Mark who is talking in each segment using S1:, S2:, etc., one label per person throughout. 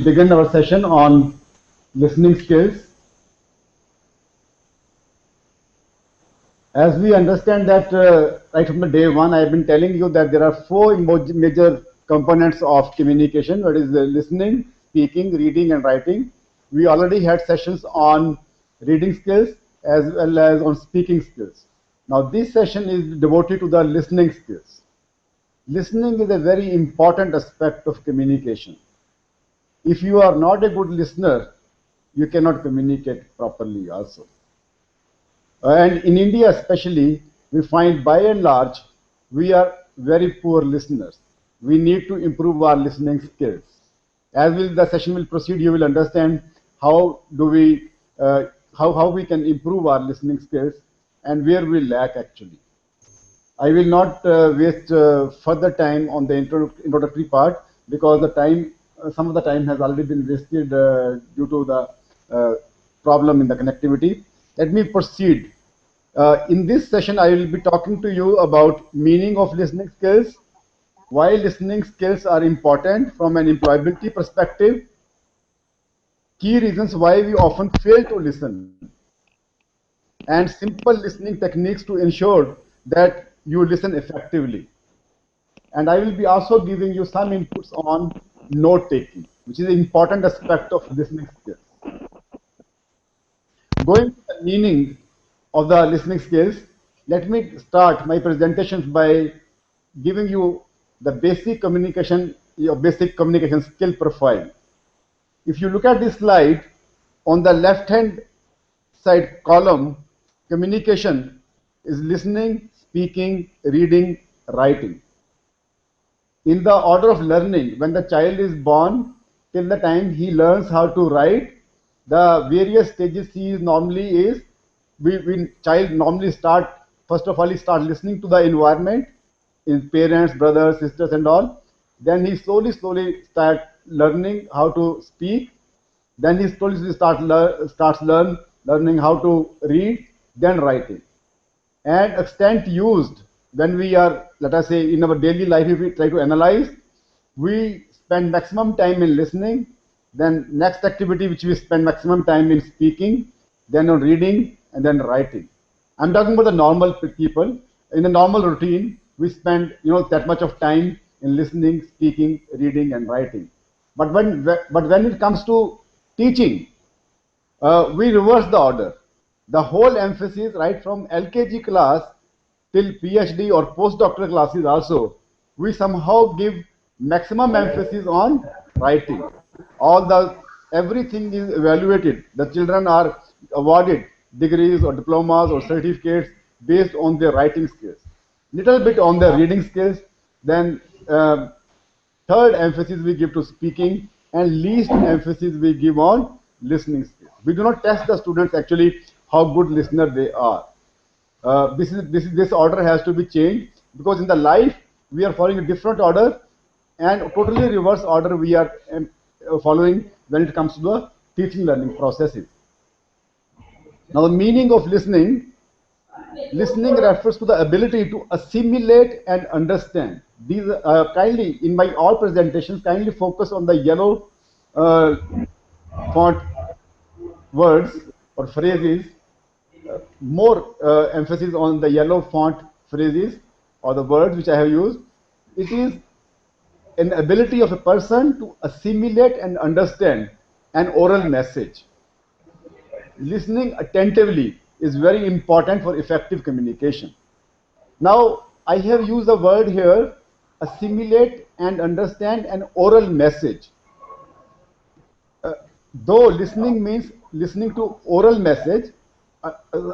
S1: will begin our session on listening skills. As we understand that right from the day one, I have been telling you that there are four major components of communication, that is listening, speaking, reading, and writing. We already had sessions on reading skills as well as on speaking skills. Now, this session is devoted to the listening skills. Listening is a very important aspect of communication. If you are not a good listener, you cannot communicate properly also. And in India especially, we find by and large, we are very poor listeners. We need to improve our listening skills. As the session will proceed, you will understand how we can improve our listening skills and where we lack actually. I will not waste further time on the introductory part because the time, some of the time has already been wasted due to the problem in the connectivity. Let me proceed. In this session, I will be talking to you about meaning of listening skills, why listening skills are important from an employability perspective, key reasons why we often fail to listen, and simple listening techniques to ensure that you listen effectively. And I will be also giving you some inputs on note taking, which is an important aspect of listening skills. Going to the meaning of the listening skills, let me start my presentations by giving you the your basic communication skill profile. If you look at this slide, on the left hand side column, communication is listening, speaking, reading, writing. In the order of learning, when the child is born till the time he learns how to write, the various stages he normally is, child normally first of all, he start listening to the environment, his parents, brothers, sisters and all. Then he slowly start learning how to speak. Then he slowly starts learning how to read, then writing. And extent used when we are, let us say, in our daily life, if we try to analyze, we spend maximum time in listening, then next activity which we spend maximum time in speaking, then on reading, and then writing. I'm talking about the normal people. In a normal routine, we spend that much of time in listening, speaking, reading, and writing. But when it comes to teaching, we reverse the order. The whole emphasis, right from LKG class till PhD or postdoctoral classes also, we somehow give maximum emphasis on writing. Everything is evaluated. The children are awarded degrees or diplomas or certificates based on their writing skills. Little bit on their reading skills. Then third emphasis we give to speaking, and least emphasis we give on listening skills. We do not test the students actually how good listener they are. This order has to be changed, because in the life we are following a different order, and totally reverse order we are following when it comes to the teaching learning processes. Now, the meaning of listening refers to the ability to assimilate and understand. These kindly, in my all presentations, kindly focus on the yellow font words or phrases. More emphasis on the yellow font phrases or the words which I have used. It is an ability of a person to assimilate and understand an oral message. Listening attentively is very important for effective communication. Now, I have used the word here, assimilate and understand an oral message. Though listening means listening to oral message,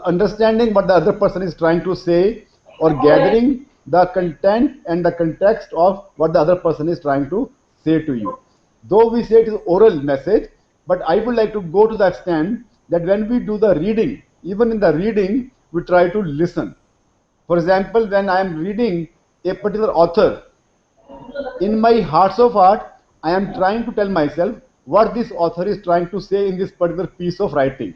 S1: understanding what the other person is trying to say, or gathering the content and the context of what the other person is trying to say to you. Though we say it is oral message, but I would like to go to the extent that when we do the reading, even in the reading, we try to listen. For example, when I am reading a particular author, in my hearts of heart, I am trying to tell myself what this author is trying to say in this particular piece of writing.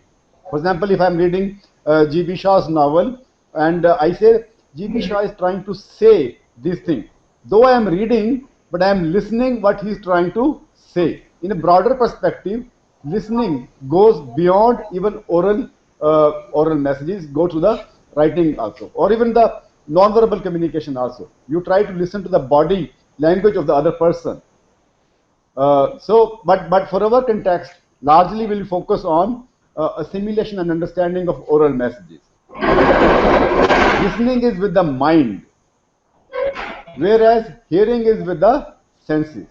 S1: For example, if I am reading G.B. Shaw's novel, and I say G.B. Shaw is trying to say this thing. Though I am reading, but I am listening what he is trying to say. In a broader perspective, listening goes beyond even oral messages, go to the writing also, or even the non-verbal communication also. You try to listen to the body language of the other person. But for our context, largely we'll focus on assimilation and understanding of oral messages. Listening is with the mind, whereas hearing is with the senses.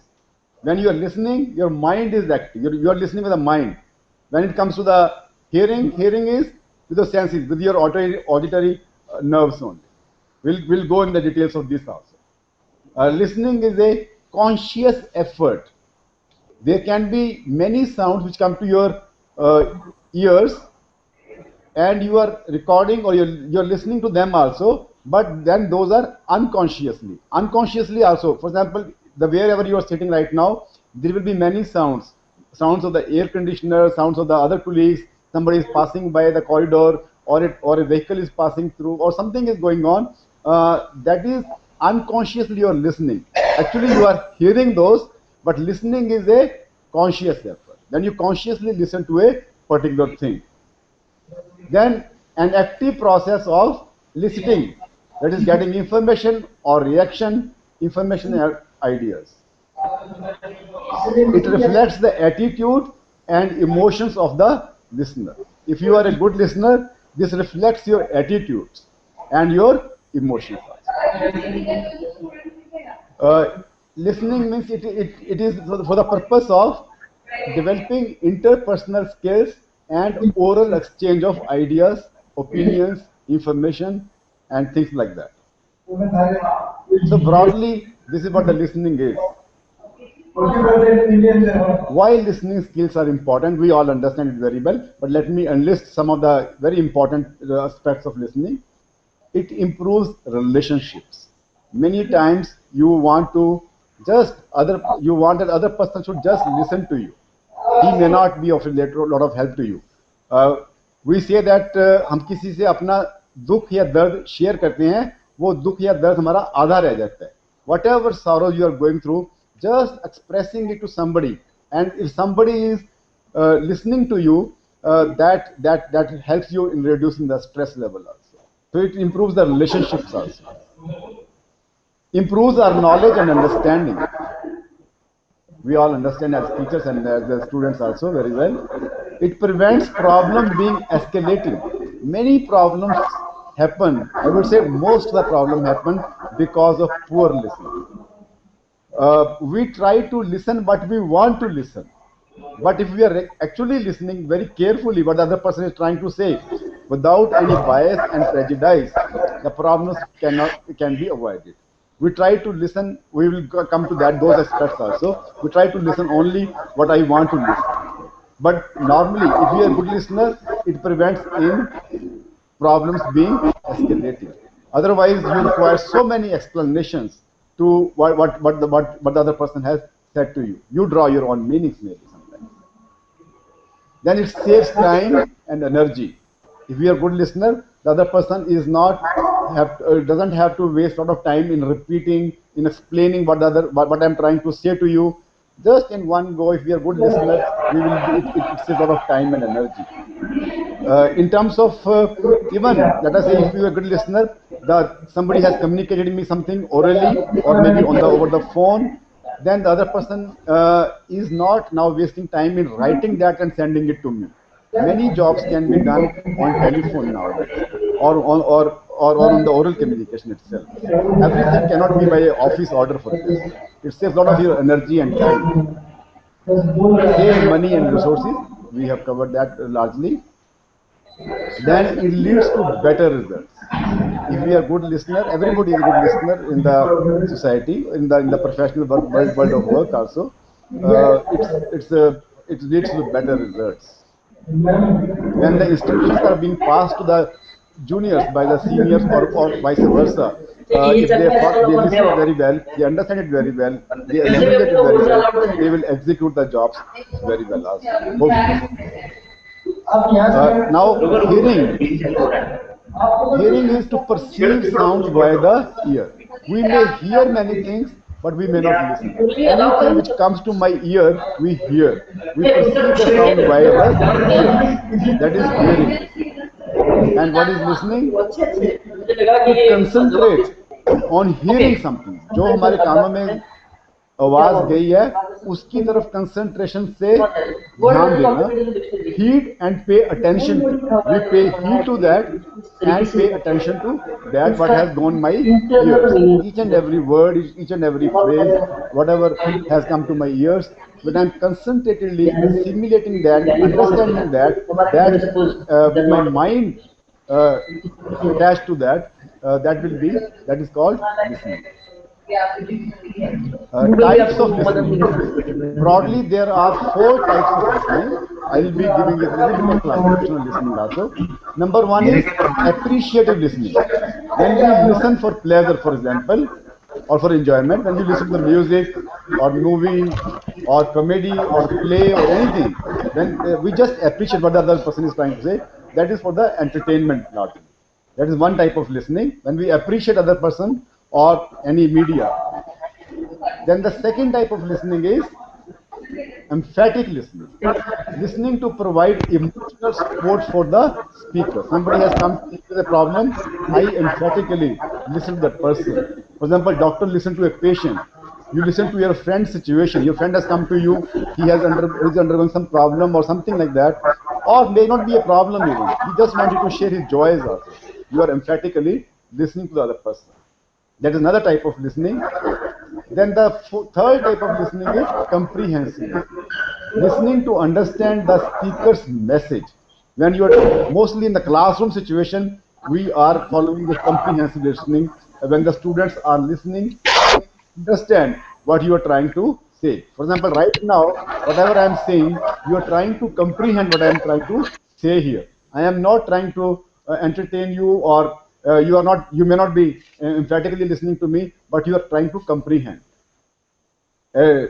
S1: When you are listening, your mind is active. You are listening with the mind. When it comes to the hearing, hearing is with the senses, with your auditory nerves only. We'll go in the details of this also. Listening is a conscious effort. There can be many sounds which come to your ears, and you are recording or you're listening to them also, but then those are unconsciously also. For example, the wherever you are sitting right now, there will be many sounds of the air conditioner, sounds of the other colleagues, somebody is passing by the corridor, or a vehicle is passing through, or something is going on, that is unconsciously you are listening. Actually you are hearing those, but listening is a conscious effort. Then you consciously listen to a particular thing. Then an active process of listening, that is getting information or reaction, information and ideas. It reflects the attitude and emotions of the listener. If you are a good listener, this reflects your attitudes and your emotions. Listening means it is for the purpose of developing interpersonal skills and oral exchange of ideas, opinions, information, and things like that. So broadly, this is what the listening is. Why listening skills are important, we all understand it very well, but let me enlist some of the very important aspects of listening. It improves relationships. Many times you want that other person should just listen to you. He may not be of a lot of help to you. We say that हम किसी से अपना दुख या दर्द share करते हैं, वो दुख या दर्द हमारा आधा रह जाता है. Whatever sorrows you are going through, just expressing it to somebody, and if somebody is listening to you, that helps you in reducing the stress level also. So it improves the relationships also. Improves our knowledge and understanding. We all understand as teachers and as the students also very well. It prevents problem being escalating. Many problems happen, I would say most of the problem happen because of poor listening. We try to listen what we want to listen. But if we are actually listening very carefully what the other person is trying to say, without any bias and prejudice, the problems can be avoided. We try to listen, we will come to those aspects also. We try to listen only what I want to listen. But normally, if you are a good listener, it prevents in problems being escalated. Otherwise, you require so many explanations to what the other person has said to you. You draw your own meanings maybe sometimes. Then it saves time and energy. If you are a good listener, the other person is doesn't have to waste a lot of time in repeating, in explaining what I'm trying to say to you. Just in one go, if we are good listeners, it saves a lot of time and energy. In terms of even, let us say, if you are a good listener, somebody has communicated me something orally or maybe over the phone, then the other person is not now wasting time in writing that and sending it to me. Many jobs can be done on telephone nowadays, or on the oral communication itself. Everything cannot be by an office order for this. It saves a lot of your energy and time. Save money and resources. We have covered that largely. Then it leads to better results. If we are good listener, everybody is a good listener in the society, in the professional world of work also. It leads to better results. When the instructions are being passed to the juniors by the seniors or vice versa, if they listen very well, they understand it very well, they assimilate it very well, they will execute the jobs very well also. Now, hearing is to perceive sounds by the ear. We may hear many things, but we may not listen. Anything which comes to my ear, we hear. We perceive the sound by our ears. That is hearing, basically. And what is listening? To concentrate on hearing something. जो हमारे कानों में आवाज गई है उसकी तरफ concentration से ध्यान देना. Heed and pay attention to. We pay heed to that and pay attention to that what has gone my ears. Each and every word, each and every phrase, whatever has come to my ears, when I'm concentratedly assimilating that, understanding that, with my mind attached to that, that is called listening. Types of listening. Broadly, there are 4 types of listening. I will be giving you a little bit of classification of listening also. Number 1 is appreciative listening. When we listen for pleasure, for example, or for enjoyment, when you listen to the music or movie or comedy or play or anything, then we just appreciate what the other person is trying to say. That is for the entertainment largely. That is one type of listening, when we appreciate other person or any media. Then the second type of listening is emphatic listening. Listening to provide emotional support for the speaker. Somebody has come to me with a problem, I emphatically listen to that person. For example, doctor listen to a patient. You listen to your friend's situation. Your friend has come to you, he has undergone some problem or something like that, or may not be a problem even. He just wanted to share his joys also. You are emphatically listening to the other person. That is another type of listening. Then the third type of listening is comprehensive. Listening to understand the speaker's message. When you are mostly in the classroom situation, we are following the comprehensive listening. When the students are listening, understand what you are trying to say. For example, right now, whatever I am saying, you are trying to comprehend what I am trying to say here. I am not trying to entertain you, or you may not be emphatically listening to me, but you are trying to comprehend. And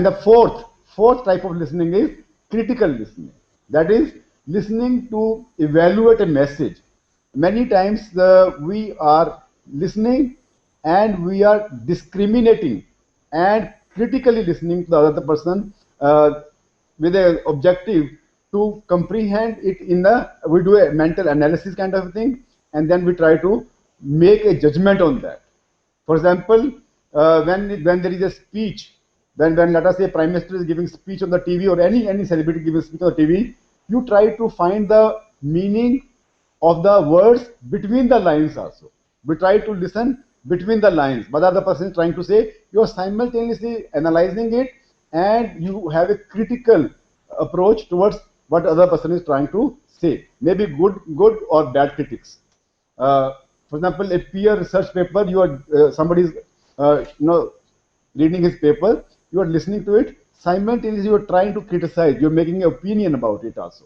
S1: the fourth type of listening is critical listening. That is listening to evaluate a message. Many times we are listening and we are discriminating and critically listening to the other person with an objective to comprehend it we do a mental analysis kind of thing, and then we try to make a judgment on that. For example, when there is a speech, when let us say Prime Minister is giving speech on the TV, or any celebrity giving speech on the TV, you try to find the meaning of the words between the lines also. We try to listen between the lines. What the other person is trying to say, you are simultaneously analyzing it, and you have a critical approach towards what other person is trying to say. Maybe good or bad critics. For example, a peer research paper, you are somebody is reading his paper, you are listening to it, simultaneously you are trying to criticize, you are making an opinion about it also.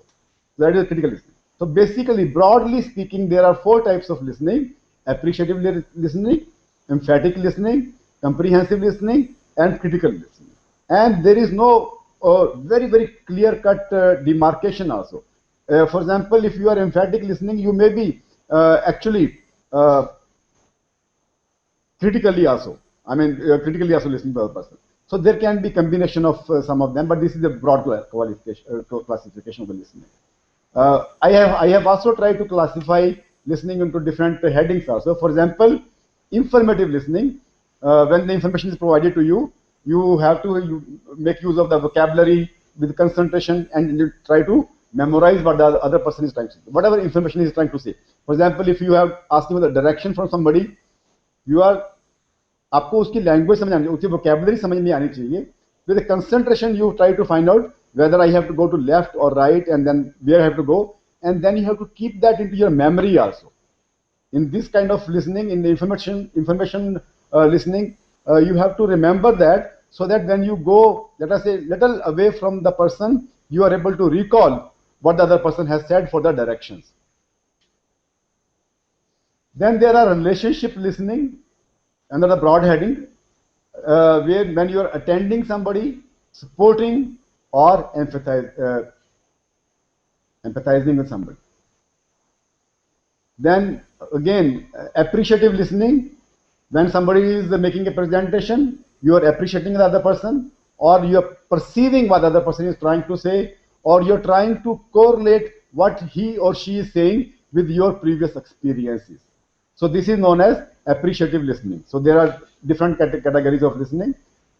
S1: So that is critical listening. So basically, broadly speaking, there are 4 types of listening: appreciative listening, emphatic listening, comprehensive listening, and critical listening. And there is no very clear-cut demarcation also. For example, if you are emphatic listening, you may be actually critically also. Critically also listening to the other person. So there can be combination of some of them, but this is a broad classification of the listening. I have also tried to classify listening into different headings also. For example, informative listening. When the information is provided to you, you have to make use of the vocabulary with concentration, and you try to memorize what the other person is trying to say, whatever information he is trying to say. For example, if you have asking for the direction from somebody, you are आपको उसकी language समझ आनी चाहिए, उसकी vocabulary समझ में आनी चाहिए. With a concentration, you try to find out whether I have to go to left or right, and then where I have to go, and then you have to keep that into your memory also. In this kind of listening, in the information listening, you have to remember that, so that when you go, let us say, little away from the person, you are able to recall what the other person has said for the directions. Then there are relationship listening, under the broad heading, where when you are attending somebody, supporting, or empathizing with somebody. Then again, appreciative listening, When somebody is making a presentation, you are appreciating the other person, or you are perceiving what the other person is trying to say, or you're trying to correlate what he or she is saying with your previous experiences. So this is known as appreciative listening. So there are different categories of listening.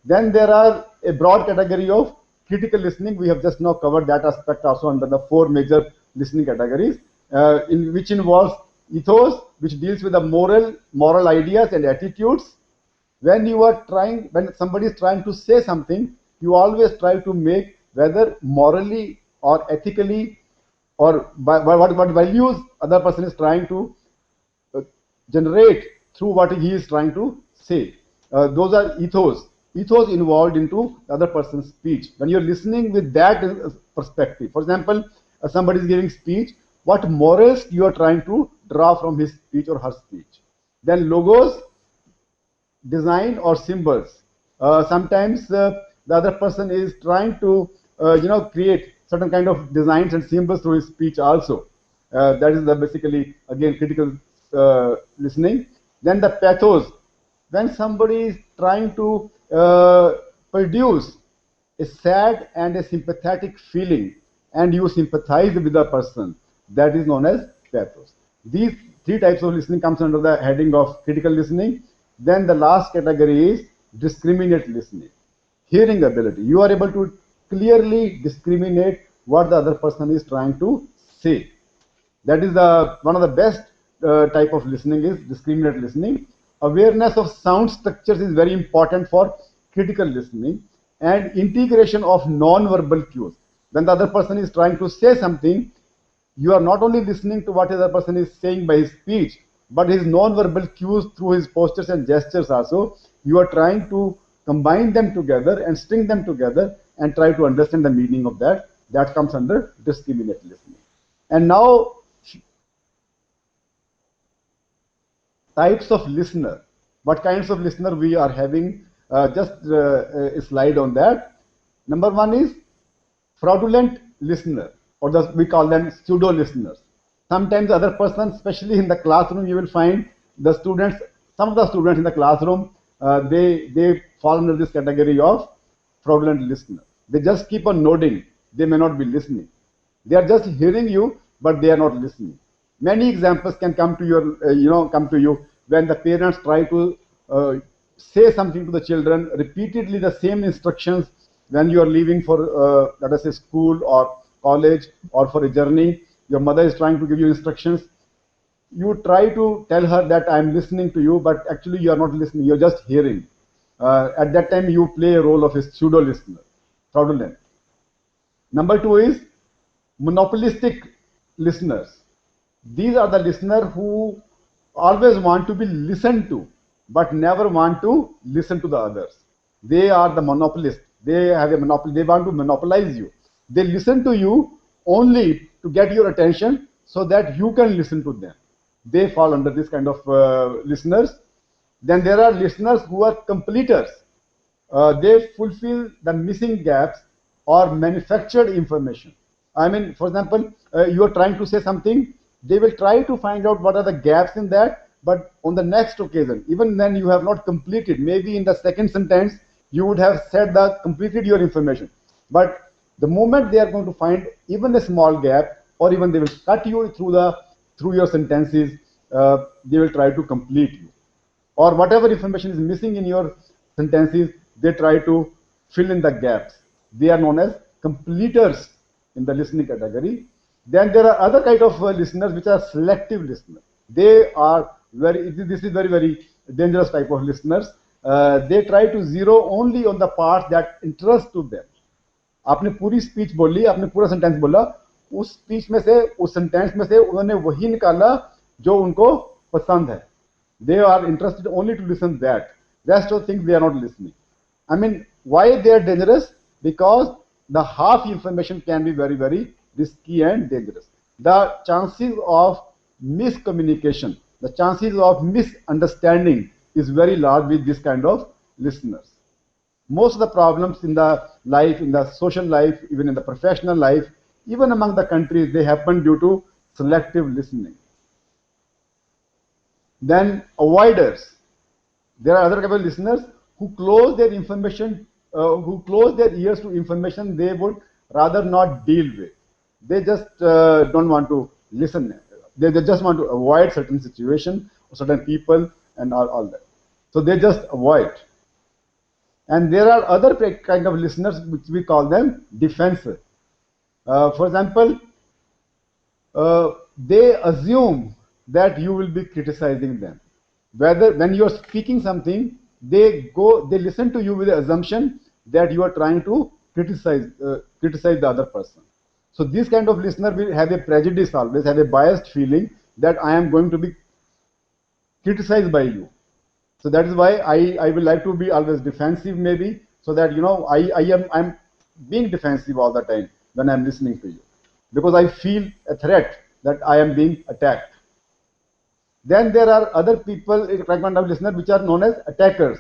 S1: Then there are a broad category of critical listening. We have just now covered that aspect also under the four major listening categories, in which involves ethos, which deals with the moral ideas and attitudes. When somebody is trying to say something, you always try to make whether morally or ethically or by what values other person is trying to uh, generate through what he is trying to say. Those are ethos involved into the other person's speech. When you're listening with that perspective, for example, somebody is giving speech, what morals you are trying to draw from his speech or her speech. Then logos, design or symbols. Sometimes the other person is trying to create certain kind of designs and symbols through his speech also. That is the basically again critical listening. Then the pathos, when somebody is trying to produce a sad and a sympathetic feeling and you sympathize with the person, that is known as pathos. These three types of listening comes under the heading of critical listening. Then the last category is discriminate listening, hearing ability. You are able to clearly discriminate what the other person is trying to say. That is the one of the best type of listening is discriminate listening. Awareness of sound structures is very important for critical listening, and integration of non-verbal cues. When the other person is trying to say something, you are not only listening to what the other person is saying by his speech, but his non-verbal cues through his postures and gestures also. You are trying to combine them together and string them together and try to understand the meaning of that. That comes under discriminate listening. And now, types of listener. What kinds of listener we are having? Just a slide on that. Number one is fraudulent listener, or we call them pseudo listeners. Sometimes the other person, especially in the classroom, you will find the students, some of the students in the classroom, they fall under this category of fraudulent listener. They just keep on nodding. They may not be listening. They are just hearing you, but they are not listening. Many examples can come to you when the parents try to say something to the children repeatedly, the same instructions when you are leaving for let us say school or college or for a journey. Your mother is trying to give you instructions. You try to tell her that I am listening to you, but actually you are not listening. You are just hearing. At that time, you play a role of a pseudo listener, fraudulent. Number two is monopolistic listeners. These are the listeners who always want to be listened to, but never want to listen to the others. They are the monopolists. They have a monopoly. They want to monopolize you. They listen to you only to get your attention so that you can listen to them. They fall under this kind of listeners. Then there are listeners who are completers. They fulfill the missing gaps or manufactured information. I mean, for example, you are trying to say something, they will try to find out what are the gaps in that, but on the next occasion, even when you have not completed, maybe in the second sentence, you would have said that completed your information. But the moment they are going to find even a small gap, or even they will cut you through your sentences, they will try to complete you, or whatever information is missing in your sentences, they try to fill in the gaps. They are known as completers in the listening category. Then there are other kind of listeners which are selective listeners. They are this is very dangerous type of listeners. They try to zero only on the parts that interest to them. आपने पूरी speech बोली, आपने पूरा sentence बोला, उस speech में से, उस सेंटेंस में से उन्होंने वही निकाला जो उनको पसंद है. They are interested only to listen that. Rest of things they are not listening. I mean, why they are dangerous? Because the half information can be very risky and dangerous. The chances of miscommunication, the chances of misunderstanding is very large with this kind of listeners. Most of the problems in the life, in the social life, even in the professional life, even among the countries, they happen due to selective listening. Then avoiders. There are other capable listeners who close their information, who close their ears to information they would rather not deal with. They just don't want to listen. They just want to avoid certain situation, certain people, and all that. So they just avoid. And there are other kind of listeners which we call them defensive. For example, they assume that you will be criticizing them. Whether when you are speaking something, they listen to you with the assumption that you are trying to criticize the other person. So this kind of listener will have a prejudice, always have a biased feeling that I am going to be criticized by you. So that is why I will like to be always defensive, maybe, so that I'm being defensive all the time when I'm listening to you, because I feel a threat that I am being attacked. Then there are other people, a fragment of listeners, which are known as attackers.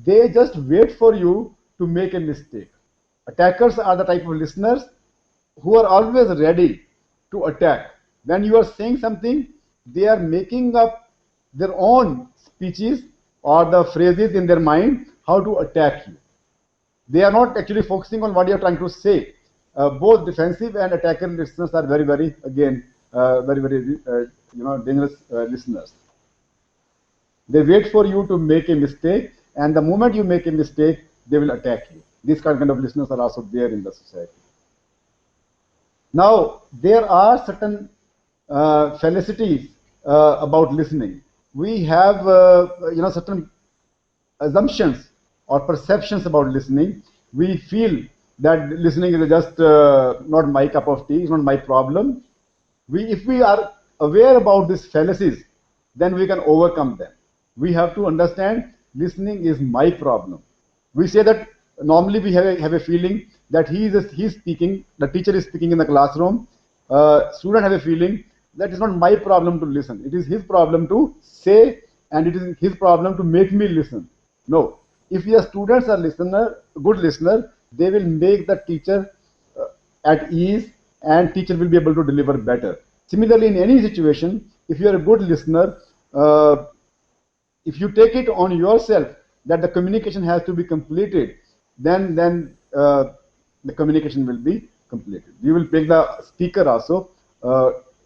S1: They just wait for you to make a mistake. Attackers are the type of listeners who are always ready to attack. When you are saying something, they are making up their own speeches or the phrases in their mind how to attack you. They are not actually focusing on what you are trying to say. Both defensive and attacker listeners are very, very, again, very, very, dangerous listeners. They wait for you to make a mistake, and the moment you make a mistake, they will attack you. These kind of listeners are also there in the society. Now, there are certain felicities about listening. We have, certain assumptions or perceptions about listening. We feel that listening is just not my cup of tea, it's not my problem. If we are aware about these fallacies, then we can overcome them. We have to understand listening is my problem. We say that normally we have a feeling that he's speaking, the teacher is speaking in the classroom. Student have a feeling that it's not my problem to listen. It is his problem to say, and it is his problem to make me listen. No, if your students are good listener, they will make the teacher at ease, and teacher will be able to deliver better. Similarly, in any situation, if you are a good listener, if you take it on yourself that the communication has to be completed, then the communication will be completed. You will make the speaker also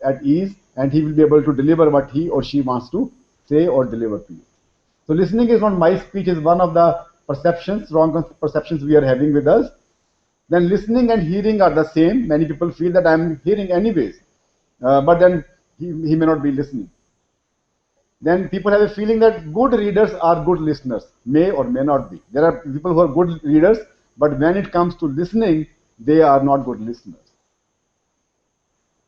S1: at ease, and he will be able to deliver what he or she wants to say or deliver to you. So listening is not my speech is one of the perceptions, wrong perceptions we are having with us. Then listening and hearing are the same. Many people feel that I am hearing anyways, but then he may not be listening. Then people have a feeling that good readers are good listeners, may or may not be. There are people who are good readers, but when it comes to listening, they are not good listeners.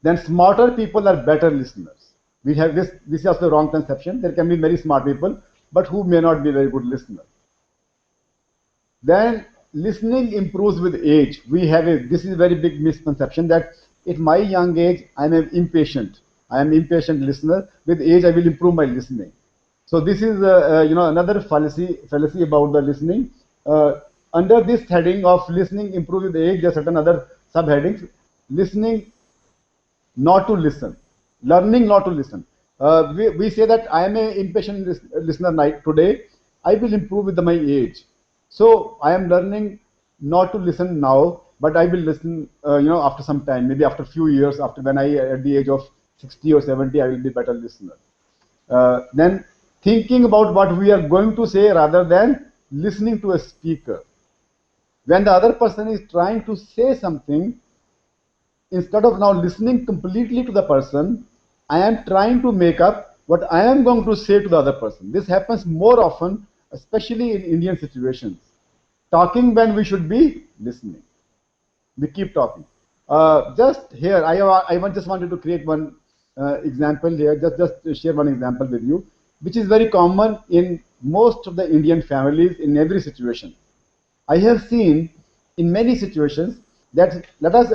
S1: Then smarter people are better listeners. We have this is also the wrong conception. There can be very smart people, but who may not be very good listeners. Then listening improves with age. This is a very big misconception that at my young age I am impatient. I am impatient listener. With age I will improve my listening. So this is another fallacy about the listening. Under this heading of listening improves with age, there are certain other subheadings. Listening not to listen, learning not to listen. We say that I am an impatient listener today. I will improve with my age. So I am learning not to listen now, but I will listen, after some time, maybe after a few years, after when at the age of 60 or 70, I will be better listener. Then thinking about what we are going to say rather than listening to a speaker. When the other person is trying to say something, instead of now listening completely to the person, I am trying to make up what I am going to say to the other person. This happens more often, especially in Indian situations. Talking when we should be listening. We keep talking. Just here, I just wanted to create one example here, just share one example with you, which is very common in most of the Indian families in every situation. I have seen in many situations that let us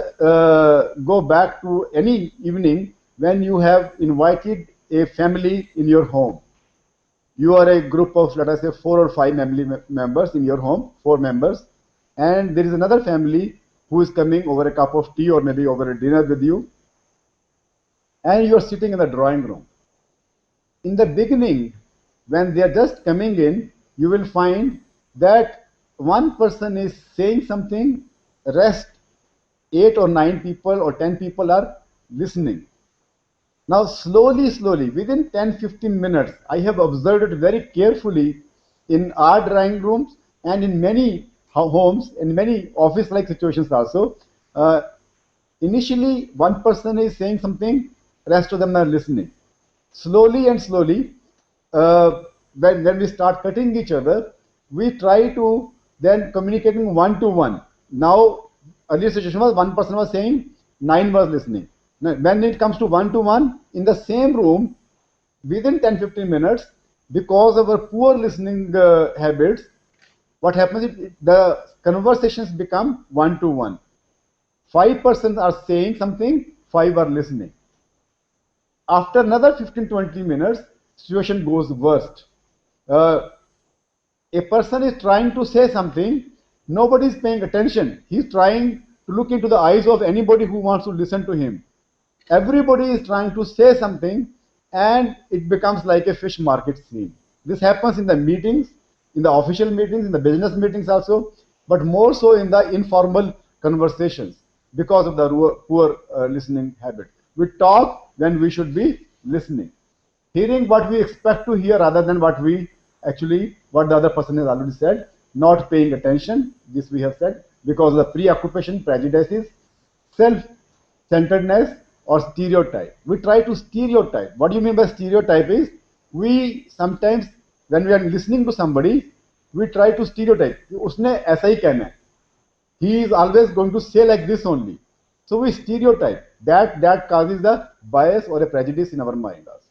S1: go back to any evening when you have invited a family in your home. You are a group of, let us say, 4 or 5 family members in your home, 4 members, and there is another family who is coming over a cup of tea or maybe over a dinner with you, and you are sitting in the drawing room. In the beginning, when they are just coming in, you will find that one person is saying something, rest 8 or 9 people or 10 people are listening. Now, slowly, within 10-15 minutes, I have observed it very carefully in our drawing rooms and in many homes, in many office-like situations also. Uh, Initially, one person is saying something, rest of them are listening. Slowly and slowly, when we start cutting each other, we try to then communicating one to one. Now, earlier situation was one person was saying, nine was listening. Now, when it comes to one in the same room, within 10-15 minutes, because of our poor listening habits, what happens is the conversations become one to one. 5% are saying something, 5 are listening. After another 15-20 minutes, situation goes worst. Uh, a person is trying to say something, nobody is paying attention. He's trying to look into the eyes of anybody who wants to listen to him. Everybody is trying to say something, and it becomes like a fish market scene. This happens in the meetings, in the official meetings, in the business meetings also, but more so in the informal conversations because of the poor listening habit. We talk when we should be listening, hearing what we expect to hear rather than what the other person has already said, not paying attention. This we have said because of the preoccupation, prejudices, self-centeredness, or stereotype. We try to stereotype. What do you mean by stereotype is we sometimes when we are listening to somebody, we try to stereotype. उसने ऐसा ही कहना है. He is always going to say like this only. So we stereotype. That causes the bias or a prejudice in our mind also.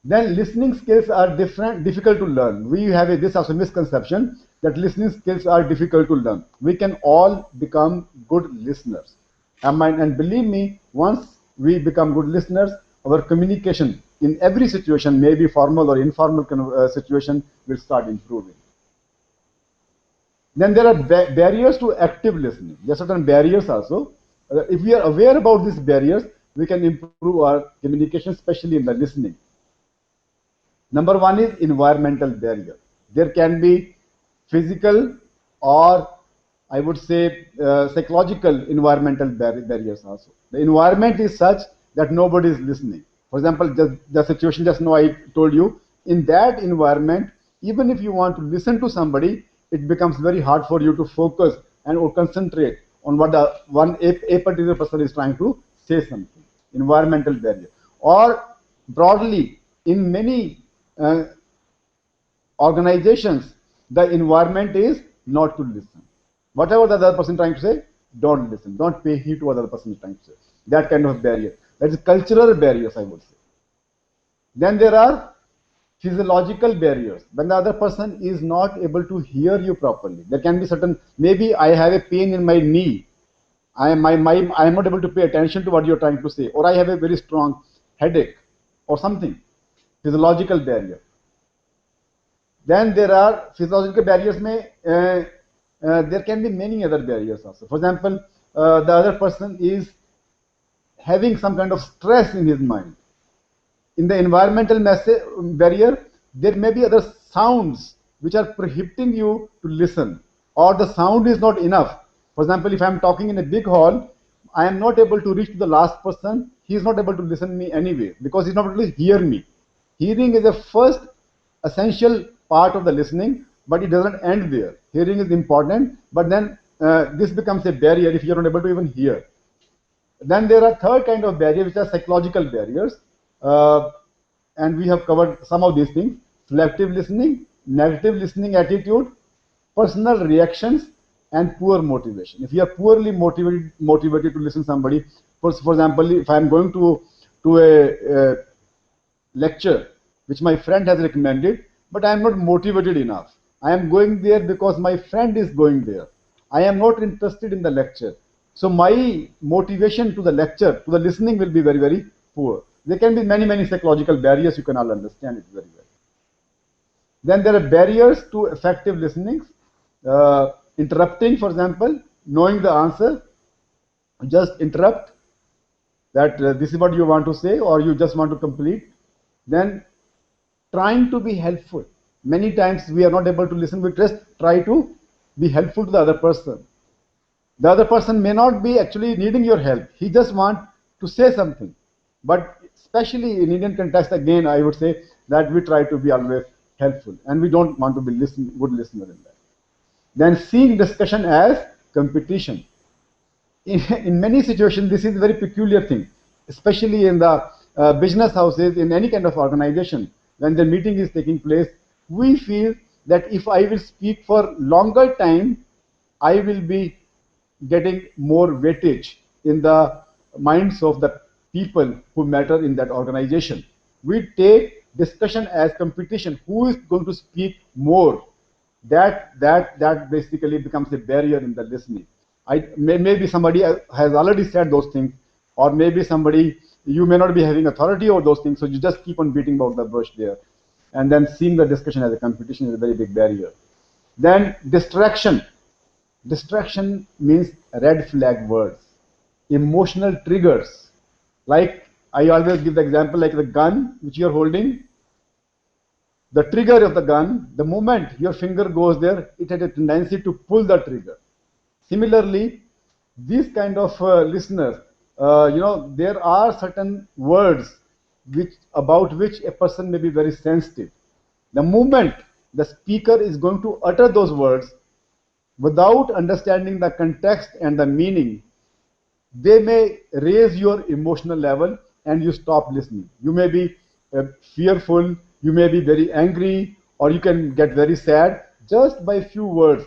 S1: Then listening skills are difficult to learn. We have this also misconception that listening skills are difficult to learn. We can all become good listeners. And believe me, once we become good listeners, our communication in every situation, maybe formal or informal situation, will start improving. Then there are barriers to active listening. There are certain barriers also. If we are aware about these barriers, we can improve our communication, especially in the listening. Number one is environmental barrier. There can be physical or I would say psychological environmental barriers also. The environment is such that nobody is listening. For example, the situation just now I told you, in that environment, even if you want to listen to somebody, it becomes very hard for you to focus and or concentrate on what a particular person is trying to say something. Environmental barrier. Or broadly, in many organizations, the environment is not to listen. Whatever the other person is trying to say, don't listen. Don't pay heed to what the other person is trying to say. That kind of barrier. That is cultural barriers, I would say. Then there are physiological barriers. When the other person is not able to hear you properly, there can be certain, maybe I have a pain in my knee. I am not able to pay attention to what you're trying to say, or I have a very strong headache or something. Physiological barrier. Then there are physiological barriers. There can be many other barriers also. For example, the other person is having some kind of stress in his mind. In the environmental barrier, there may be other sounds which are prohibiting you to listen, or the sound is not enough. For example, if I am talking in a big hall, I am not able to reach to the last person. He is not able to listen to me anyway because he is not able to hear me. Hearing is the first essential part of the listening, but it doesn't end there. Hearing is important, but then this becomes a barrier if you are not able to even hear. Then there are third kind of barriers, which are psychological barriers, and we have covered some of these things: selective listening, negative listening attitude, personal reactions, and poor motivation. If you are poorly motivated to listen to somebody, for example, if I am going to a lecture which my friend has recommended, but I am not motivated enough. I am going there because my friend is going there. I am not interested in the lecture. So my motivation to the lecture, to the listening will be very, very poor. There can be many, many psychological barriers. You can all understand it very well. Then there are barriers to effective listening. Interrupting, for example, knowing the answer, just interrupt that this is what you want to say or you just want to complete. Then trying to be helpful. Many times we are not able to listen, we just try to be helpful to the other person. The other person may not be actually needing your help. He just want to say something. But especially in Indian context, again, I would say that we try to be always helpful and we don't want to be good listener in that. Then seeing discussion as competition. In many situations, this is a very peculiar thing, especially in the business houses, in any kind of organization. When the meeting is taking place, we feel that if I will speak for longer time, I will be getting more weightage in the minds of the people who matter in that organization. We take discussion as competition. Who is going to speak more? That basically becomes a barrier in the listening. Maybe somebody has already said those things, or maybe somebody, you may not be having authority over those things, so you just keep on beating about the bush there, and then seeing the discussion as a competition is a very big barrier. Then distraction. Distraction means red flag words, emotional triggers. Like I always give the example, like the gun which you are holding, the trigger of the gun, the moment your finger goes there, it has a tendency to pull the trigger. Similarly, these kind of listeners, there are certain words about which a person may be very sensitive. The moment the speaker is going to utter those words without understanding the context and the meaning, they may raise your emotional level and you stop listening. You may be fearful, you may be very angry, or you can get very sad just by few words.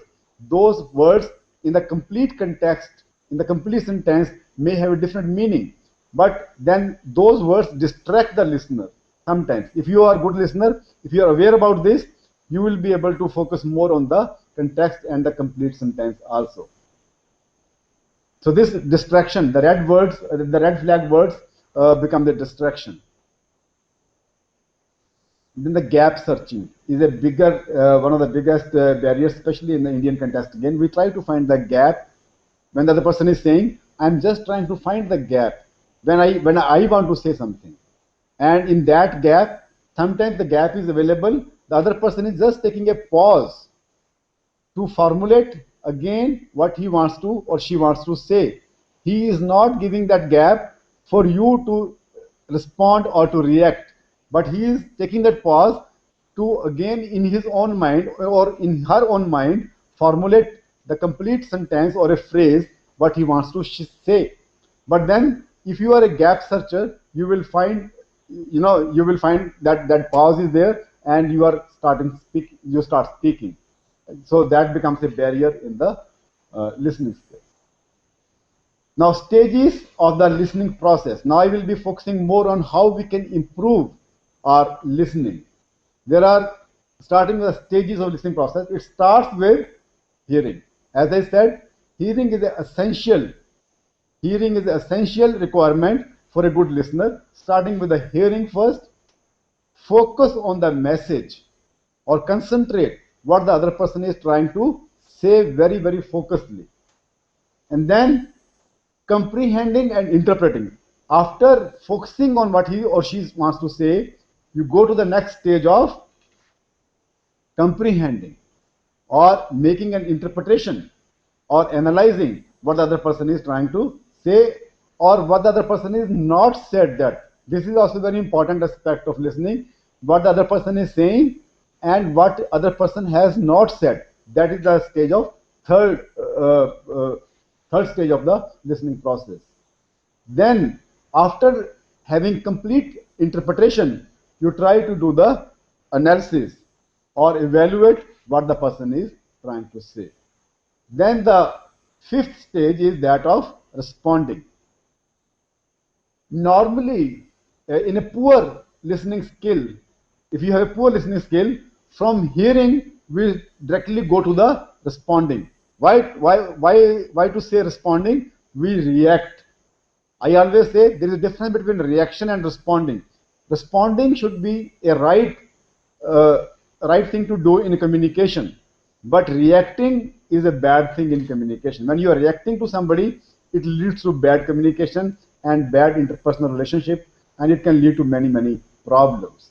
S1: Those words in the complete context, in the complete sentence, may have a different meaning. But then those words distract the listener sometimes. If you are a good listener, if you are aware about this, you will be able to focus more on the context and the complete sentence also. So this distraction, the red flag words become the distraction. Then the gap searching is a one of the biggest barriers, especially in the Indian context. Again, we try to find the gap when the other person is saying, "I'm just trying to find the gap when I want to say something," and in that gap, sometimes the gap is available. The other person is just taking a pause to formulate again what he wants to or she wants to say. He is not giving that gap for you to respond or to react, but he is taking that pause to again in his own mind or in her own mind formulate the complete sentence or a phrase what he wants to say. But then if you are a gap searcher, you will find that pause is there and you start speaking. So that becomes a barrier in the listening skills. Now, stages of the listening process. Now I will be focusing more on how we can improve our listening. There are, starting with the stages of listening process, it starts with hearing. As I said, hearing is an essential requirement for a good listener. Starting with the hearing first, focus on the message or concentrate what the other person is trying to say very, very focusedly. And then comprehending and interpreting. After focusing on what he or she wants to say, you go to the next stage of comprehending or making an interpretation or analyzing what the other person is trying to say or what the other person is not said. That this is also a very important aspect of listening, what the other person is saying and what other person has not said. That is the stage of third stage of the listening process. Then after having complete interpretation, you try to do the analysis or evaluate what the person is trying to say. Then the fifth stage is that of responding. Normally, in a poor listening skill, if you have a poor listening skill, from hearing we directly go to the responding. Why to say responding? We react. I always say there is a difference between reaction and responding. Responding should be a right thing to do in communication, but reacting is a bad thing in communication. When you are reacting to somebody, it leads to bad communication and bad interpersonal relationship, and it can lead to many problems.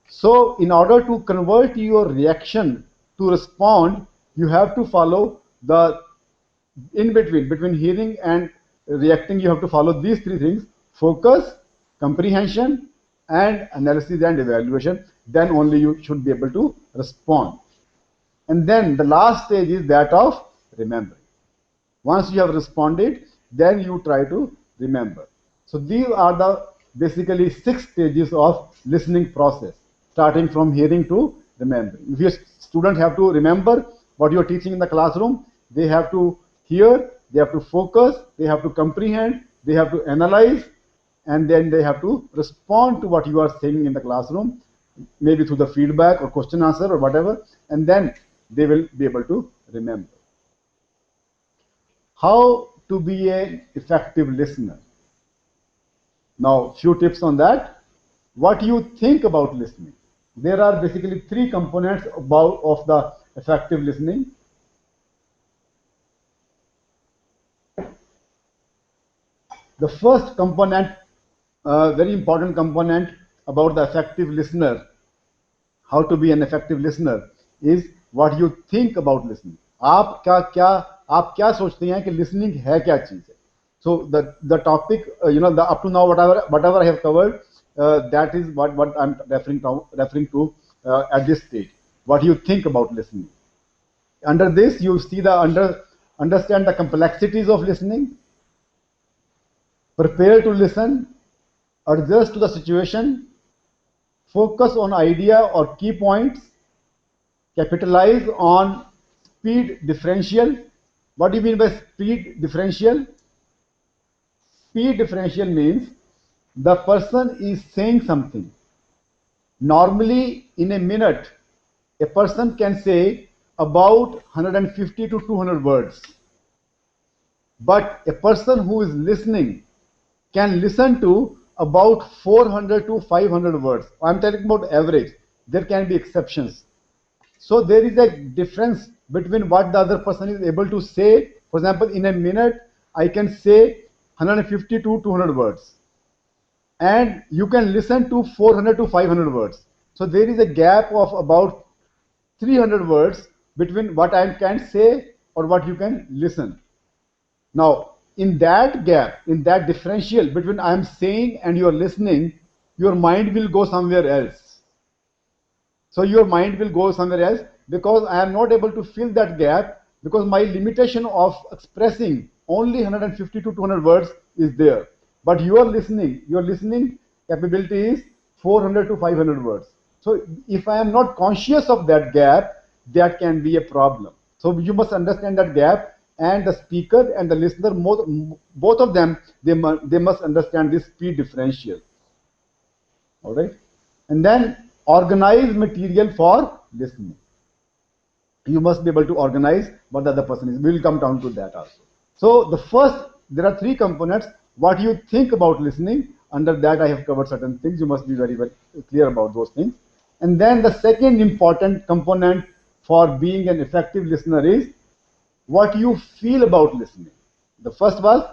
S1: So in order to convert your reaction to respond, you have to follow the in between hearing and reacting. You have to follow these three things: focus, comprehension, and analysis and evaluation. Then only you should be able to respond. And then the last stage is that of remembering. Once you have responded, then you try to remember. So these are the basically 6 stages of listening process, starting from hearing to remembering. If your students have to remember what you are teaching in the classroom, they have to hear, they have to focus, they have to comprehend, they have to analyze, and then they have to respond to what you are saying in the classroom, maybe through the feedback or question answer or whatever, and then they will be able to remember. How to be an effective listener? Now, few tips on that. What you think about listening? There are basically three components of the effective listening. The first component, very important component about the effective listener, how to be an effective listener, is what you think about listening. आप क्या सोचते हैं कि listening है क्या चीज है? So the topic, the up to now whatever I have covered, that is what I'm referring to at this stage. What you think about listening. Under this, you see understand the complexities of listening, prepare to listen, adjust to the situation, focus on idea or key points, capitalize on speed differential. What do you mean by speed differential? Speed differential means the person is saying something. Normally, in a minute, a person can say about 150 to 200 words. But a person who is listening can listen to about 400 to 500 words. I'm talking about average. There can be exceptions. So there is a difference between what the other person is able to say. For example, in a minute, I can say 150 to 200 words. And you can listen to 400 to 500 words. So there is a gap of about 300 words between what I can say or what you can listen. Now, in that gap, in that differential between I am saying and you are listening, your mind will go somewhere else. So your mind will go somewhere else because I am not able to fill that gap because my limitation of expressing only 150 to 200 words is there. But your listening capability is 400 to 500 words. So if I am not conscious of that gap, that can be a problem. So you must understand that gap, and the speaker and the listener, both of them, they must understand this speed differential. All right, and then organize material for listening. You must be able to organize what the other person is. We will come down to that also. So the first, there are three components. What you think about listening, under that I have covered certain things. You must be very, very clear about those things. And then the second important component for being an effective listener is what you feel about listening. The first was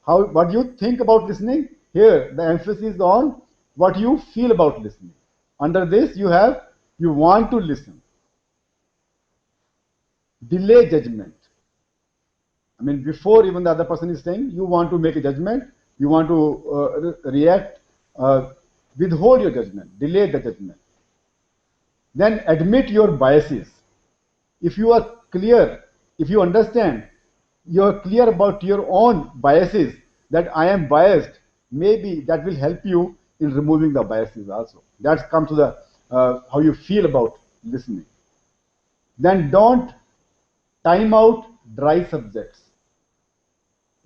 S1: what you think about listening. Here the emphasis on what you feel about listening. Under this you want to listen. Delay judgment. I mean, before even the other person is saying, you want to make a judgment, you want to react, withhold your judgment, delay the judgment. Then admit your biases. If you are clear, if you understand, you are clear about your own biases, that I am biased, maybe that will help you in removing the biases also. That comes to the how you feel about listening. Then don't time out dry subjects.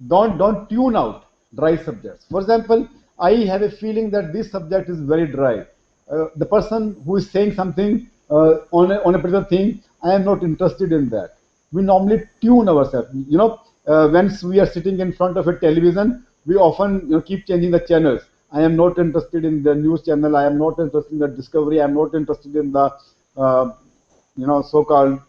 S1: Don't tune out dry subjects. For example, I have a feeling that this subject is very dry. The person who is saying something on a particular thing, I am not interested in that. We normally tune ourselves. When we are sitting in front of a television, we often keep changing the channels. I am not interested in the news channel. I am not interested in the Discovery. I am not interested in the so-called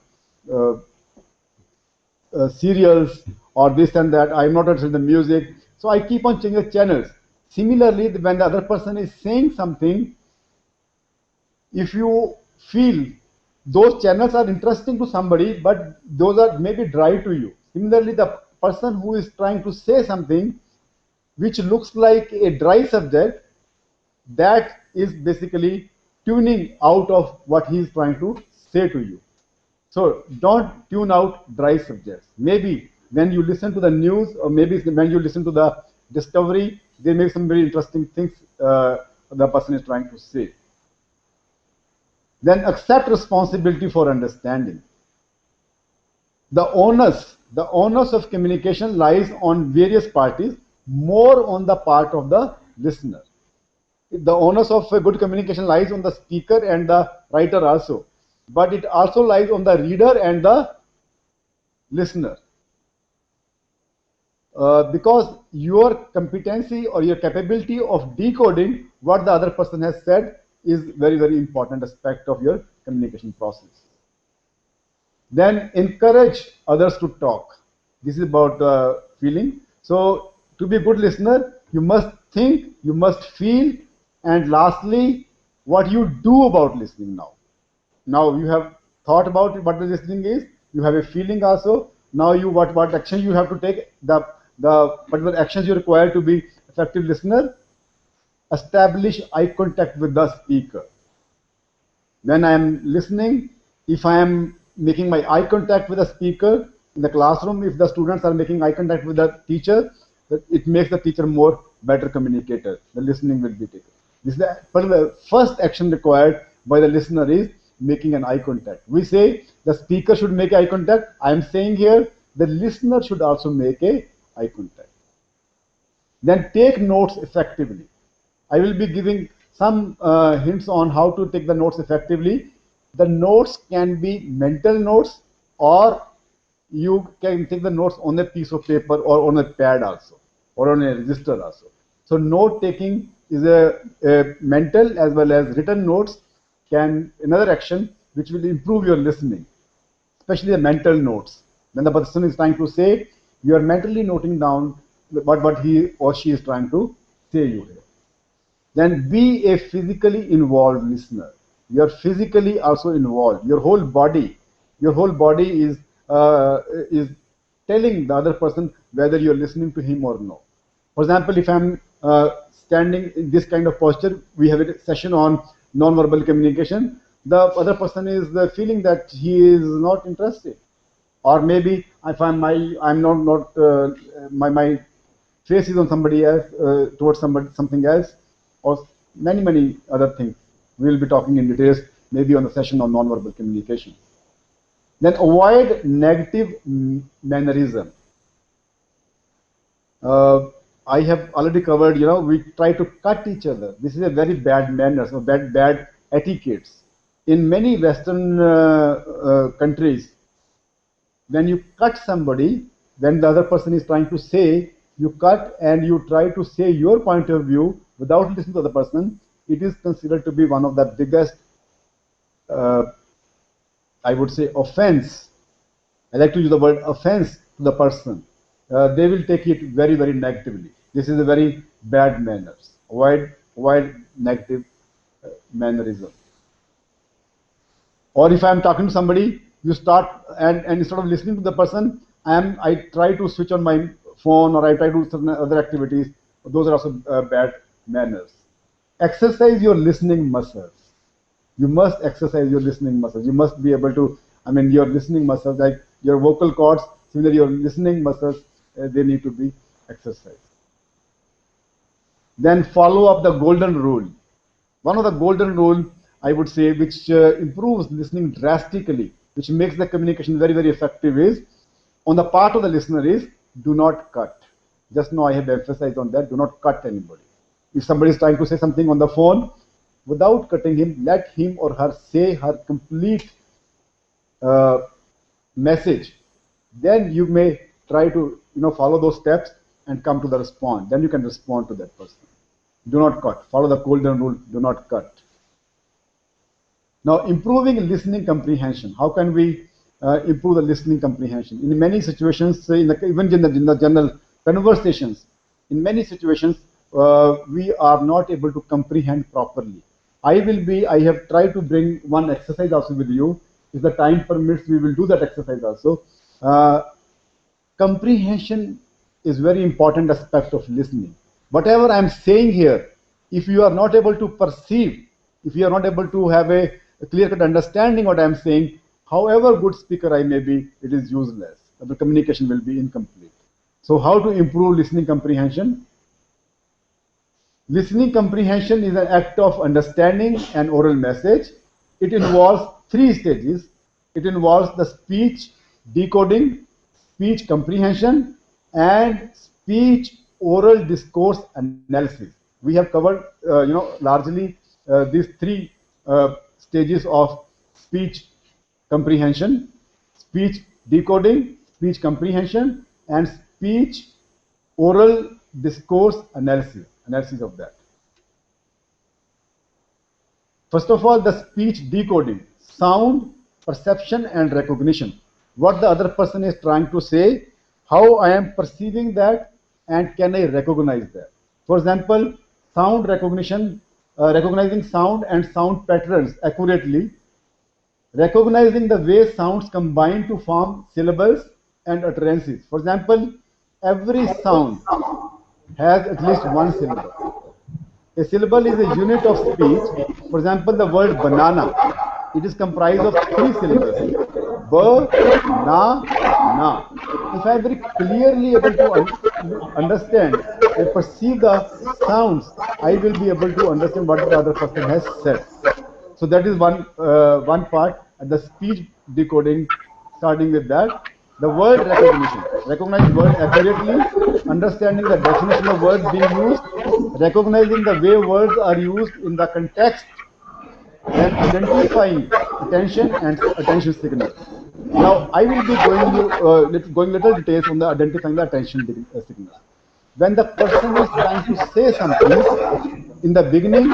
S1: serials or this and that. I am not interested in the music. So I keep on changing the channels. Similarly, when the other person is saying something, If you feel those channels are interesting to somebody, but those are maybe dry to you. Similarly, the person who is trying to say something which looks like a dry subject, that is basically tuning out of what he is trying to say to you. So don't tune out dry subjects. Maybe when you listen to the news, or maybe when you listen to the discovery, they make some very interesting things the person is trying to say. Then accept responsibility for understanding. The onus of communication lies on various parties, more on the part of the listener. The onus of a good communication lies on the speaker and the writer also, but it also lies on the reader and the listener. Because your competency or your capability of decoding what the other person has said is very, very important aspect of your communication process. Then encourage others to talk. This is about feeling. So to be a good listener, you must think, you must feel, and lastly, what you do about listening now. Now you have thought about what the listening is, you have a feeling also. Now you what action you have to take, the particular actions you require to be effective listener. Establish eye contact with the speaker. When I am listening, if I am making my eye contact with the speaker in the classroom, if the students are making eye contact with the teacher, it makes the teacher more better communicator. The listening will be taken. This is the first action required by the listener is making an eye contact. We say the speaker should make eye contact. I am saying here the listener should also make a eye contact. Then take notes effectively. I will be giving some hints on how to take the notes effectively. The notes can be mental notes, or you can take the notes on a piece of paper or on a pad also, or on a register also. So note taking is a mental as well as written notes can another action which will improve your listening, especially the mental notes. When the person is trying to say, you are mentally noting down what he or she is trying to say you here. Then be a physically involved listener. You are physically also involved. Your whole body is telling the other person whether you are listening to him or no. For example, if I'm standing in this kind of posture, we have a session on non-verbal communication. The other person is feeling that he is not interested, or maybe if I'm not my face is on somebody else, towards something else, or many other things. We will be talking in details maybe on the session on non-verbal communication. Then avoid negative mannerism. I have already covered, we try to cut each other. This is a very bad manners or bad etiquettes. In many Western countries, when you cut somebody, when the other person is trying to say, you cut and you try to say your point of view without listening to the person, it is considered to be one of the biggest, I would say, offense. I like to use the word offense to the person. They will take it very, very negatively. This is a very bad manners. Avoid negative mannerism. Or if I am talking to somebody, you start and instead of listening to the person, I try to switch on my phone, or I try to do certain other activities. Those are also bad manners. Exercise your listening muscles. You must exercise your listening muscles. You must be able to, your listening muscles, like your vocal cords, similarly your listening muscles, they need to be exercised. Then follow up the golden rule. One of the golden rule, I would say, which improves listening drastically, which makes the communication very, very effective is, on the part of the listener is, do not cut. Just now I have emphasized on that, do not cut anybody. If somebody is trying to say something on the phone, without cutting him, let him or her say her complete message. Then you may try to follow those steps and come to the response. Then you can respond to that person. Do not cut. Follow the golden rule, do not cut. Now, improving listening comprehension. How can we improve the listening comprehension? In many situations, even in the general conversations, in many situations, we are not able to comprehend properly. I have tried to bring one exercise also with you. If the time permits, we will do that exercise also. Uh, Comprehension is very important aspect of listening. Whatever I'm saying here, if you are not able to perceive, if you are not able to have a clear-cut understanding what I'm saying, however good speaker I may be, it is useless. The communication will be incomplete. So how to improve listening comprehension? Listening comprehension is an act of understanding an oral message. It involves three stages. It involves the speech decoding, speech comprehension, and speech oral discourse analysis. We have covered, largely these three stages of speech comprehension, speech decoding, speech comprehension, and speech oral discourse analysis of that. First of all, the speech decoding, sound, perception, and recognition. What the other person is trying to say, how I am perceiving that, and can I recognize that? For example, sound recognition, recognizing sound and sound patterns accurately, recognizing the way sounds combine to form syllables and utterances. For example, every sound has at least one syllable. A syllable is a unit of speech. For example, the word banana. It is comprised of three syllables. Na. If I am very clearly able to understand and perceive the sounds, I will be able to understand what the other person has said. So that is one part. And the speech decoding, starting with that. The word recognition, recognize word accurately, understanding the definition of words being used, recognizing the way words are used in the context, then identifying attention and attention signals. Now I will be going little details on the identifying the attention signals. When the person is trying to say something in the beginning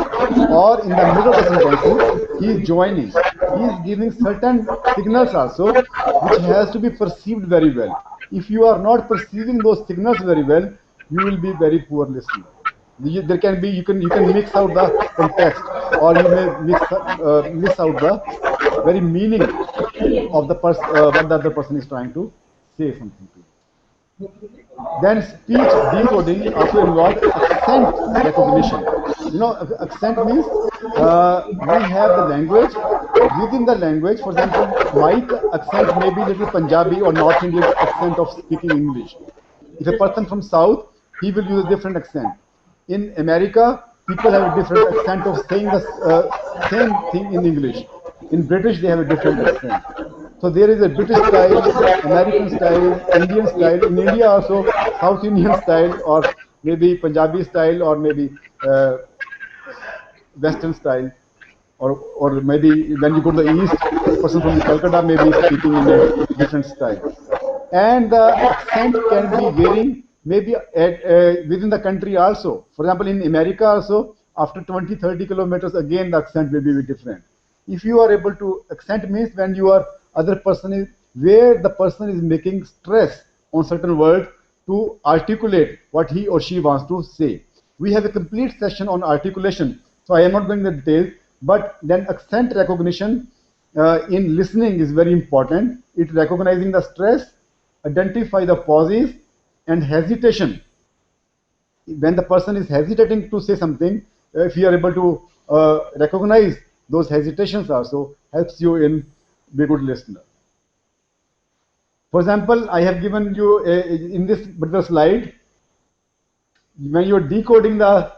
S1: or in the middle of the sentence, he is joining. He is giving certain signals also, which has to be perceived very well. If you are not perceiving those signals very well, you will be very poor listener. There can be, you can mix out the context, or you may miss out the very meaning of the what the other person is trying to say something to you. Then speech decoding also involves accent recognition. You know, accent means we have the language. Within the language, for example, my accent may be little Punjabi or North Indian accent of speaking English. If a person from South, he will use a different accent. In America, people have a different accent of saying the same thing in English. In British, they have a different accent. So there is a British style, American style, Indian style. In India also, South Indian style, or maybe Punjabi style, or maybe Western style, or maybe when you go to the east, a person from Calcutta may be speaking in a different style. And the accent can be varying maybe within the country also. For example, in America also, after 20-30 kilometers, again the accent may be different. If you are able to, accent means when you are other person is, where the person is making stress on certain words to articulate what he or she wants to say. We have a complete session on articulation, so I am not going into details, but then accent recognition in listening is very important. It recognizing the stress, identify the pauses and hesitation. When the person is hesitating to say something, if you are able to recognize those hesitations also, helps you in be a good listener. For example, I have given you in this particular slide, when you are decoding the,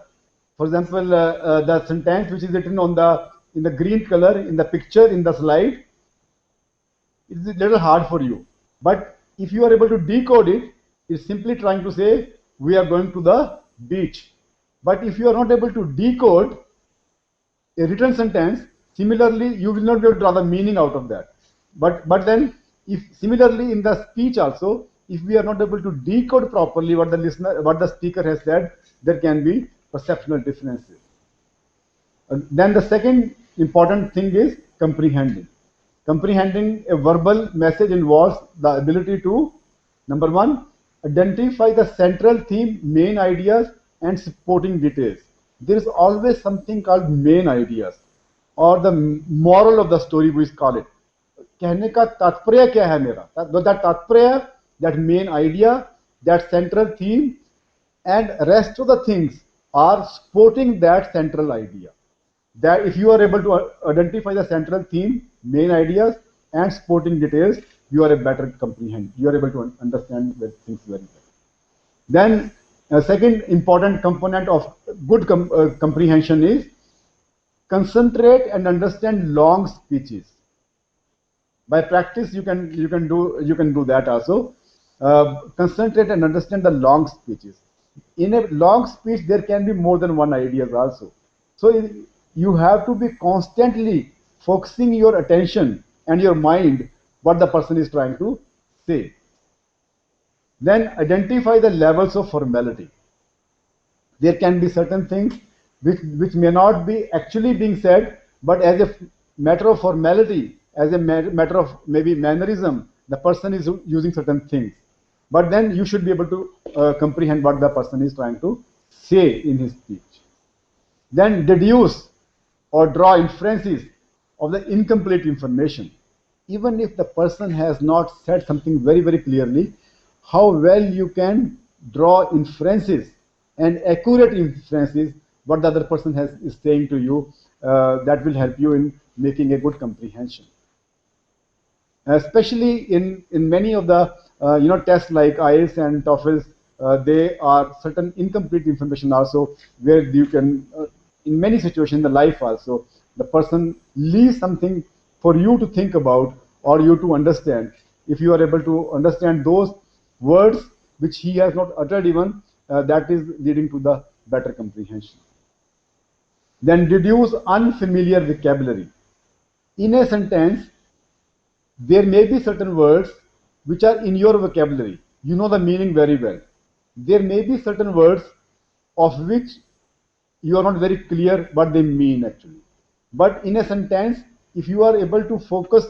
S1: for example, the sentence which is written on the in the green color in the picture in the slide, it is a little hard for you. But if you are able to decode it, it's simply trying to say we are going to the beach. But if you are not able to decode a written sentence, similarly you will not be able to draw the meaning out of that. But then, if similarly in the speech also, if we are not able to decode properly what the speaker has said, there can be perceptual differences. Then the second important thing is comprehending. Comprehending a verbal message involves the ability to, number one, identify the central theme, main ideas, and supporting details. there is always something called main ideas or the moral of the story, we call it. कहने का तात्पर्य क्या है मेरा? That तात्पर्य, that main idea, that central theme, and rest of the things are supporting that central idea. That if you are able to identify the central theme, main ideas, and supporting details, you are a better comprehend. You are able to understand the things very well. Then, a second important component of good comprehension is concentrate and understand long speeches. By practice, you can do that also. Concentrate and understand the long speeches. In a long speech, there can be more than one ideas also. So you have to be constantly focusing your attention and your mind what the person is trying to say. Then identify the levels of formality. There can be certain things which may not be actually being said, but as a matter of formality, as a matter of maybe mannerism, the person is using certain things. But then you should be able to comprehend what the person is trying to say in his speech. Then deduce or draw inferences of the incomplete information. Even if the person has not said something very, very clearly, how well you can draw inferences and accurate inferences what the other person is saying to you, that will help you in making a good comprehension. Especially in many of the tests like IELTS and TOEFLs, they are certain incomplete information also, where you can in many situations in the life also, the person leaves something for you to think about or you to understand. If you are able to understand those words which he has not uttered even, that is leading to the better comprehension. Then deduce unfamiliar vocabulary. In a sentence, there may be certain words which are in your vocabulary. You know the meaning very well. There may be certain words of which you are not very clear what they mean actually. But in a sentence, if you are able to focus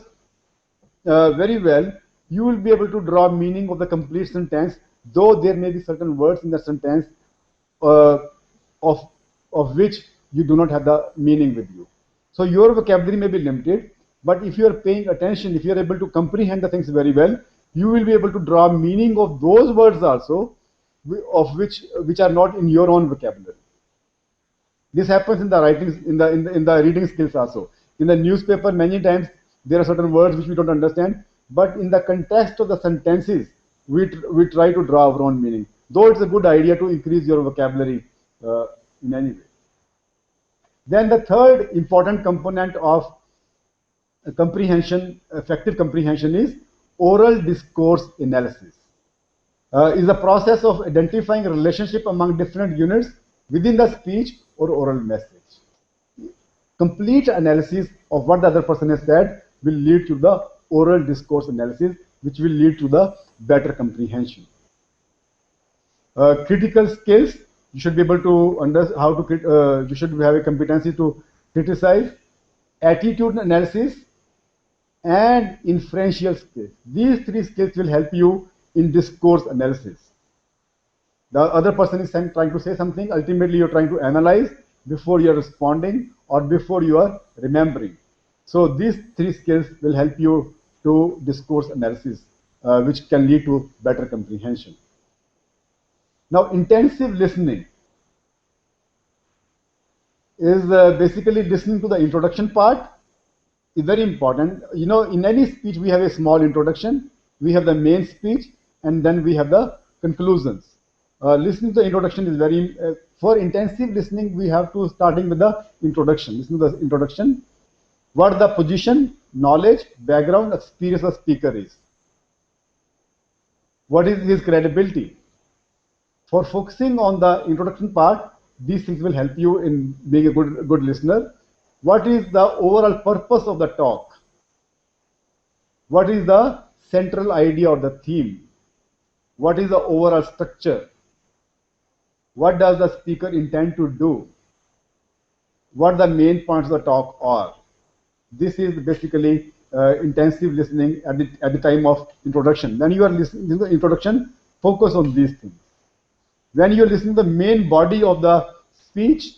S1: very well, you will be able to draw meaning of the complete sentence, though there may be certain words in the sentence of which you do not have the meaning with you. So your vocabulary may be limited, but if you are paying attention, if you are able to comprehend the things very well, you will be able to draw meaning of those words also, of which are not in your own vocabulary. This happens in the writing, in the reading skills also. In the newspaper, many times there are certain words which we don't understand, but in the context of the sentences, we try to draw our own meaning. Though it's a good idea to increase your vocabulary in any way. Then the third important component of comprehension, effective comprehension, is oral discourse analysis. Is the process of identifying a relationship among different units within the speech or oral message. Complete analysis of what the other person has said will lead to the oral discourse analysis, which will lead to the better comprehension. Critical skills, you should be able to understand how to, you should have a competency to criticize, attitude analysis, and inferential skills. These three skills will help you in discourse analysis. The other person is trying to say something, ultimately you're trying to analyze before you're responding or before you are remembering. So these three skills will help you to discourse analysis, which can lead to better comprehension. Now, intensive listening is basically listening to the introduction part. Is very important. You know, in any speech we have a small introduction, we have the main speech, and then we have the conclusions. Listening to the introduction is very, for intensive listening, we have to starting with the introduction. Listen to the introduction. What the position, knowledge, background, experience of the speaker is. What is his credibility? For focusing on the introduction part, these things will help you in being a good listener. What is the overall purpose of the talk? What is the central idea or the theme? What is the overall structure? What does the speaker intend to do? What the main points of the talk are? This is basically intensive listening at the time of introduction. When you are listening to the introduction, focus on these things. When you are listening to the main body of the speech,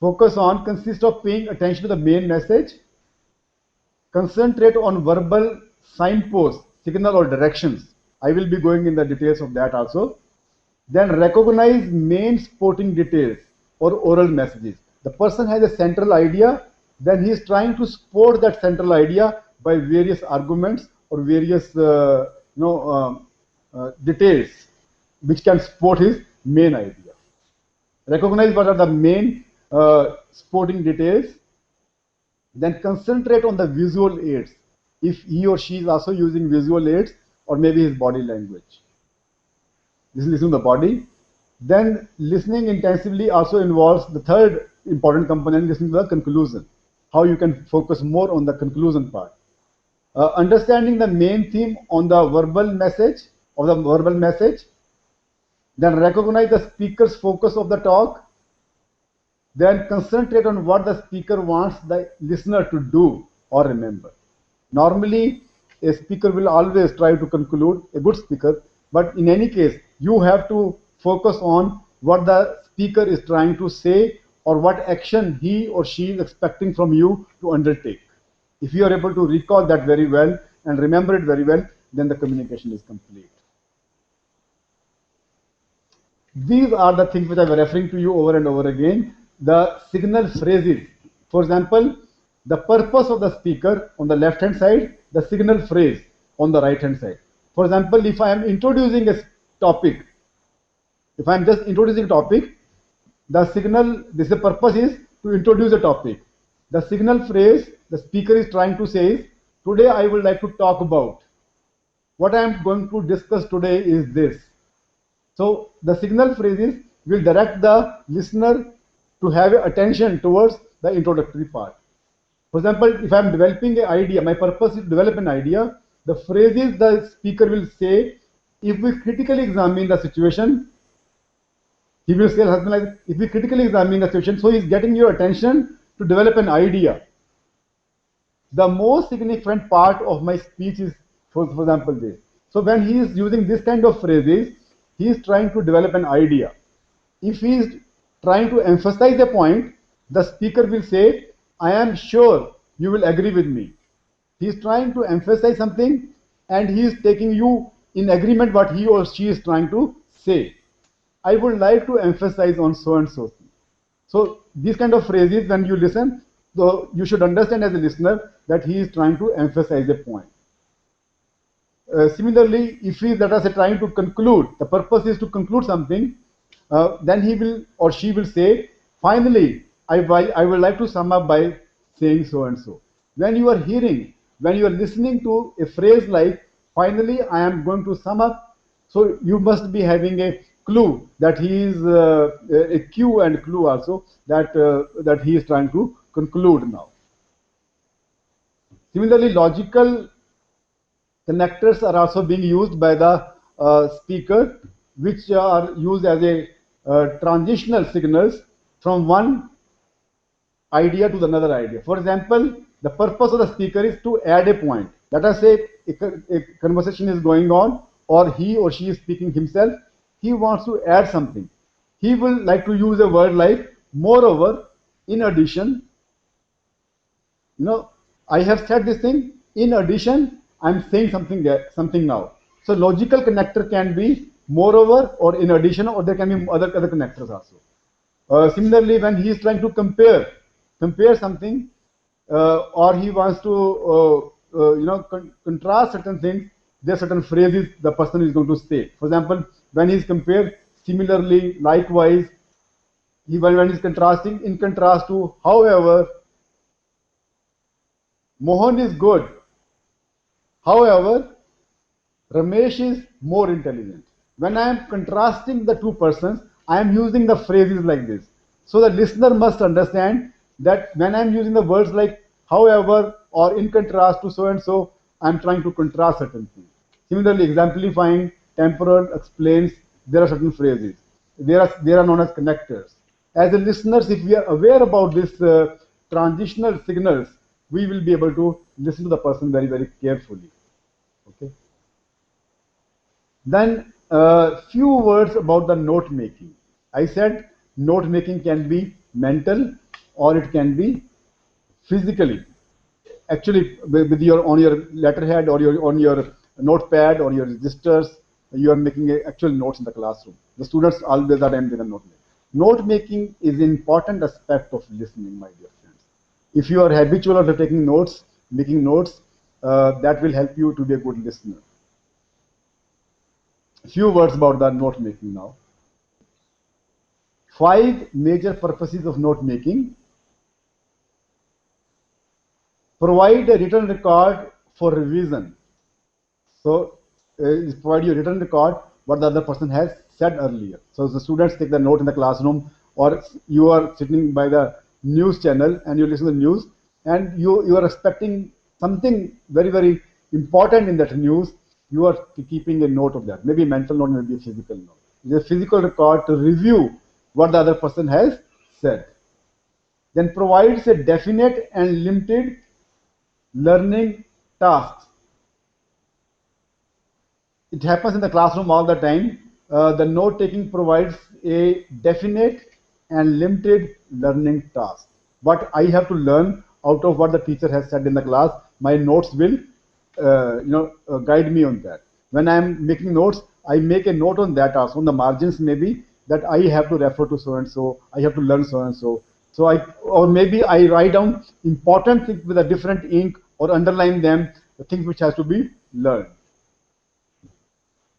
S1: focus on consists of paying attention to the main message, concentrate on verbal signposts, signal or directions. I will be going in the details of that also. Then recognize main sporting details or oral messages. The person has a central idea, then he is trying to support that central idea by various arguments or various details which can support his main idea. Recognize what are the main sporting details, then concentrate on the visual aids, if he or she is also using visual aids, or maybe his body language. Listen to the body. Then listening intensively also involves the third important component, listening to the conclusion. How you can focus more on the conclusion part. Understanding the main theme on the verbal message, then recognize the speaker's focus of the talk, then concentrate on what the speaker wants the listener to do or remember. Normally, a speaker will always try to conclude, a good speaker, but in any case, you have to focus on what the speaker is trying to say or what action he or she is expecting from you to undertake. If you are able to recall that very well and remember it very well, then the communication is complete. These are the things which I was referring to you over and over again. The signal phrases. For example, the purpose of the speaker on the left hand side, the signal phrase on the right hand side. For example, if I am introducing a topic, if I am just introducing a topic, the signal, the purpose is to introduce a topic. The signal phrase the speaker is trying to say is, today I would like to talk about. What I am going to discuss today is this. So the signal phrases will direct the listener to have attention towards the introductory part. For example, if I am developing an idea, my purpose is to develop an idea, the phrases the speaker will say, if we critically examine the situation, he will say something like, if we critically examine the situation, so he is getting your attention to develop an idea. The most significant part of my speech is, for example, this. So when he is using this kind of phrases, he is trying to develop an idea. If he is trying to emphasize a point, the speaker will say, I am sure you will agree with me. He is trying to emphasize something and he is taking you in agreement what he or she is trying to say. I would like to emphasize on so and so. So these kind of phrases, when you listen, so you should understand as a listener that he is trying to emphasize a point. Similarly, if he is, let us say, trying to conclude, the purpose is to conclude something, then he will or she will say, finally, I would like to sum up by saying so and so. When you are hearing, when you are listening to a phrase like, finally, I am going to sum up, so you must be having a clue that he is a cue and clue also that he is trying to conclude now. Similarly, logical connectors are also being used by the speaker, which are used as a transitional signals from one idea to another idea. For example, the purpose of the speaker is to add a point. Let us say a conversation is going on, or he or she is speaking himself. He wants to add something. He will like to use a word like moreover, in addition. I have said this thing. In addition, I am saying something now. So logical connector can be moreover or in addition, or there can be other connectors also. Similarly, when he is trying to compare something, or he wants to contrast certain things, there are certain phrases the person is going to say. For example, when he is compared, similarly, likewise, when he is contrasting, in contrast to, however, Mohan is good. However, Ramesh is more intelligent. When I am contrasting the two persons, I am using the phrases like this. So the listener must understand that when I am using the words like however or in contrast to so and so, I am trying to contrast certain things. Similarly, exemplifying, temporal, explains, there are certain phrases. They are known as connectors. As the listeners, if we are aware about this transitional signals, we will be able to listen to the person very, very carefully. Okay. Then few words about the note making. I said note making can be mental or it can be physically. Actually, with your on your letterhead or your on your notepad or your registers, you are making actual notes in the classroom. The students always are doing note making. Note making is an important aspect of listening, my dear friends. If you are habitual of taking notes, making notes, that will help you to be a good listener. A few words about the note making now. 5 major purposes of note making. Provide a written record for revision. So provide you a written record what the other person has said earlier. So the students take the note in the classroom, or you are sitting by the news channel and you listen to the news, and you are expecting something very important in that news. You are keeping a note of that. Maybe a mental note, maybe a physical note. It's a physical record to review what the other person has said. Then provides a definite and limited learning tasks. It happens in the classroom all the time. The note taking provides a definite and limited learning task. What I have to learn out of what the teacher has said in the class, my notes will guide me on that. When I am making notes, I make a note on that also, on the margins maybe, that I have to refer to so and so, I have to learn so and so. Or maybe I write down important things with a different ink or underline them, the things which has to be learned.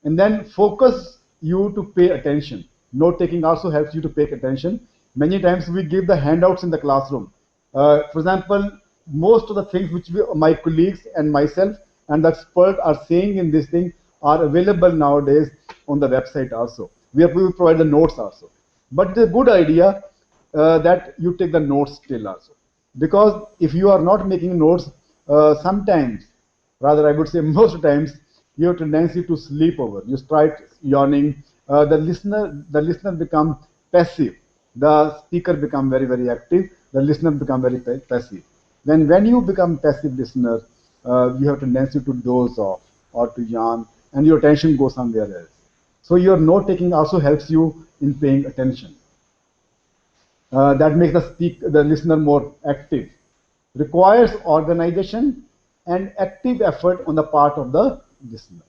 S1: And then focus you to pay attention. Note taking also helps you to pay attention. Many times we give the handouts in the classroom. For example, most of the things which my colleagues and myself and the expert are saying in this thing are available nowadays on the website also. We will provide the notes also. But it's a good idea that you take the notes still also. Because if you are not making notes, sometimes, rather I would say most times, you have tendency to sleep over. You start yawning. The listener become passive. The speaker become very active. The listener become very passive. Then when you become passive listener, you have tendency to doze off or to yawn, and your attention goes somewhere else. So your note taking also helps you in paying attention. That makes the listener more active. Requires organization and active effort on the part of the listener.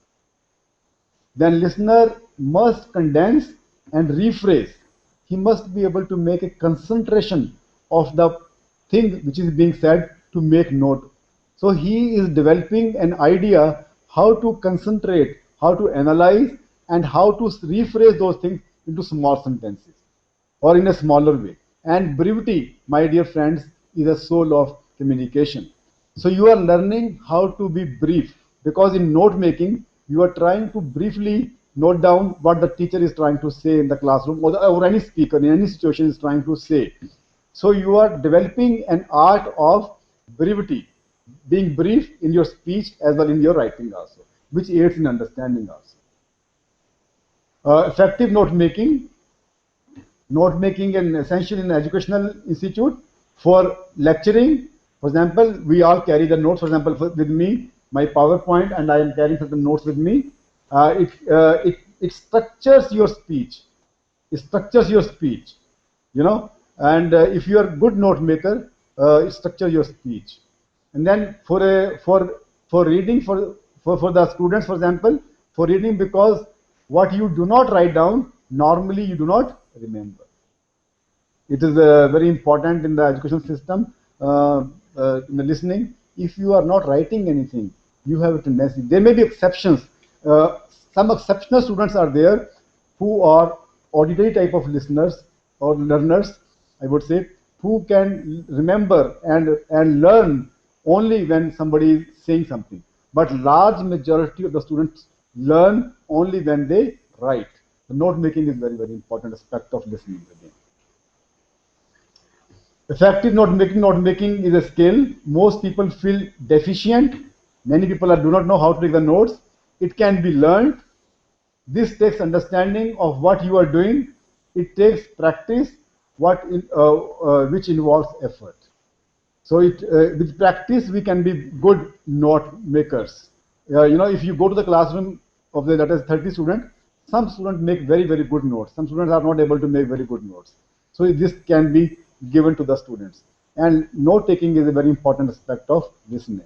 S1: Then listener must condense and rephrase. He must be able to make a concentration of the thing which is being said to make note. So he is developing an idea how to concentrate, how to analyze, and how to rephrase those things into small sentences or in a smaller way. And brevity, my dear friends, is the soul of communication. So you are learning how to be brief, because in note making, you are trying to briefly note down what the teacher is trying to say in the classroom, or any speaker in any situation is trying to say. So you are developing an art of brevity, being brief in your speech as well in your writing also, which aids in understanding also. Effective note making. Note making is essential in an educational institute for lecturing. For example, we all carry the notes. For example, with me, my PowerPoint, and I am carrying certain notes with me. It structures your speech. It structures your speech, you know. And if you are a good note maker, it structures your speech. And then for reading for the students, for example, for reading, because what you do not write down, normally you do not remember. It is very important in the education system, in the listening. If you are not writing anything, you have a tendency. There may be exceptions. Some exceptional students are there who are auditory type of listeners or learners, I would say, who can remember and learn only when somebody is saying something. But large majority of the students learn only when they write. The note making is very important aspect of listening again. Effective note making is a skill. Most people feel deficient. Many people do not know how to take the notes. It can be learned. This takes understanding of what you are doing. It takes practice, which involves effort. So with practice, we can be good note makers. If you go to the classroom of that is 30 students, some students make very good notes. Some students are not able to make very good notes. So this can be given to the students. And note taking is a very important aspect of listening.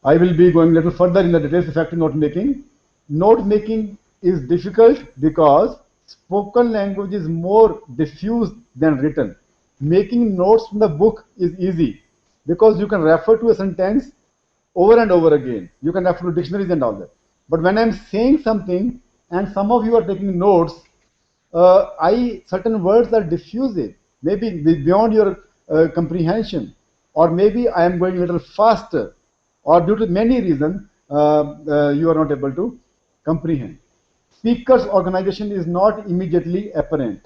S1: I will be going a little further in the details effective note making. Note making is difficult because spoken language is more diffuse than written. Making notes from the book is easy because you can refer to a sentence over and over again. You can refer to dictionaries and all that. But when I'm saying something and some of you are taking notes, I certain words are diffusive, maybe beyond your comprehension, or maybe I am going a little faster, or due to many reasons you are not able to comprehend. Speaker's organization is not immediately apparent,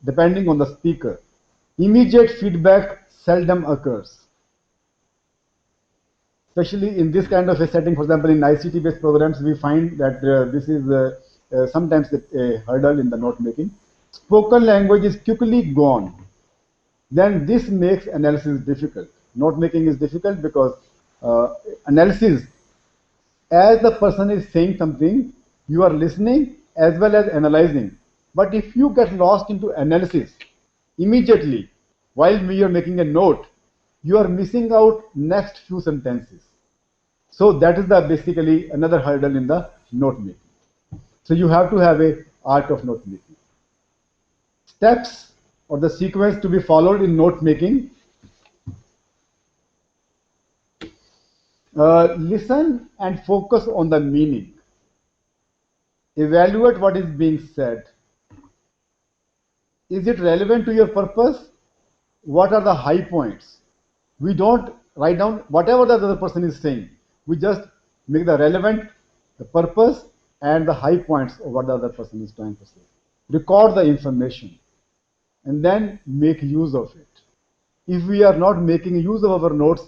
S1: depending on the speaker. Immediate feedback seldom occurs, especially in this kind of a setting. For example, in ICT-based programs, we find that this is sometimes a hurdle in the note making. Spoken language is quickly gone. Then this makes analysis difficult. Note making is difficult because analysis, as the person is saying something, you are listening as well as analyzing. But if you get lost into analysis immediately while you are making a note, you are missing out next few sentences. So that is the basically another hurdle in the note making. So you have to have a art of note making. Steps or the sequence to be followed in note making. Listen and focus on the meaning. Evaluate what is being said. Is it relevant to your purpose? What are the high points? We don't write down whatever the other person is saying. We just make the relevant, the purpose, and the high points of what the other person is trying to say. Record the information and then make use of it. If we are not making use of our notes,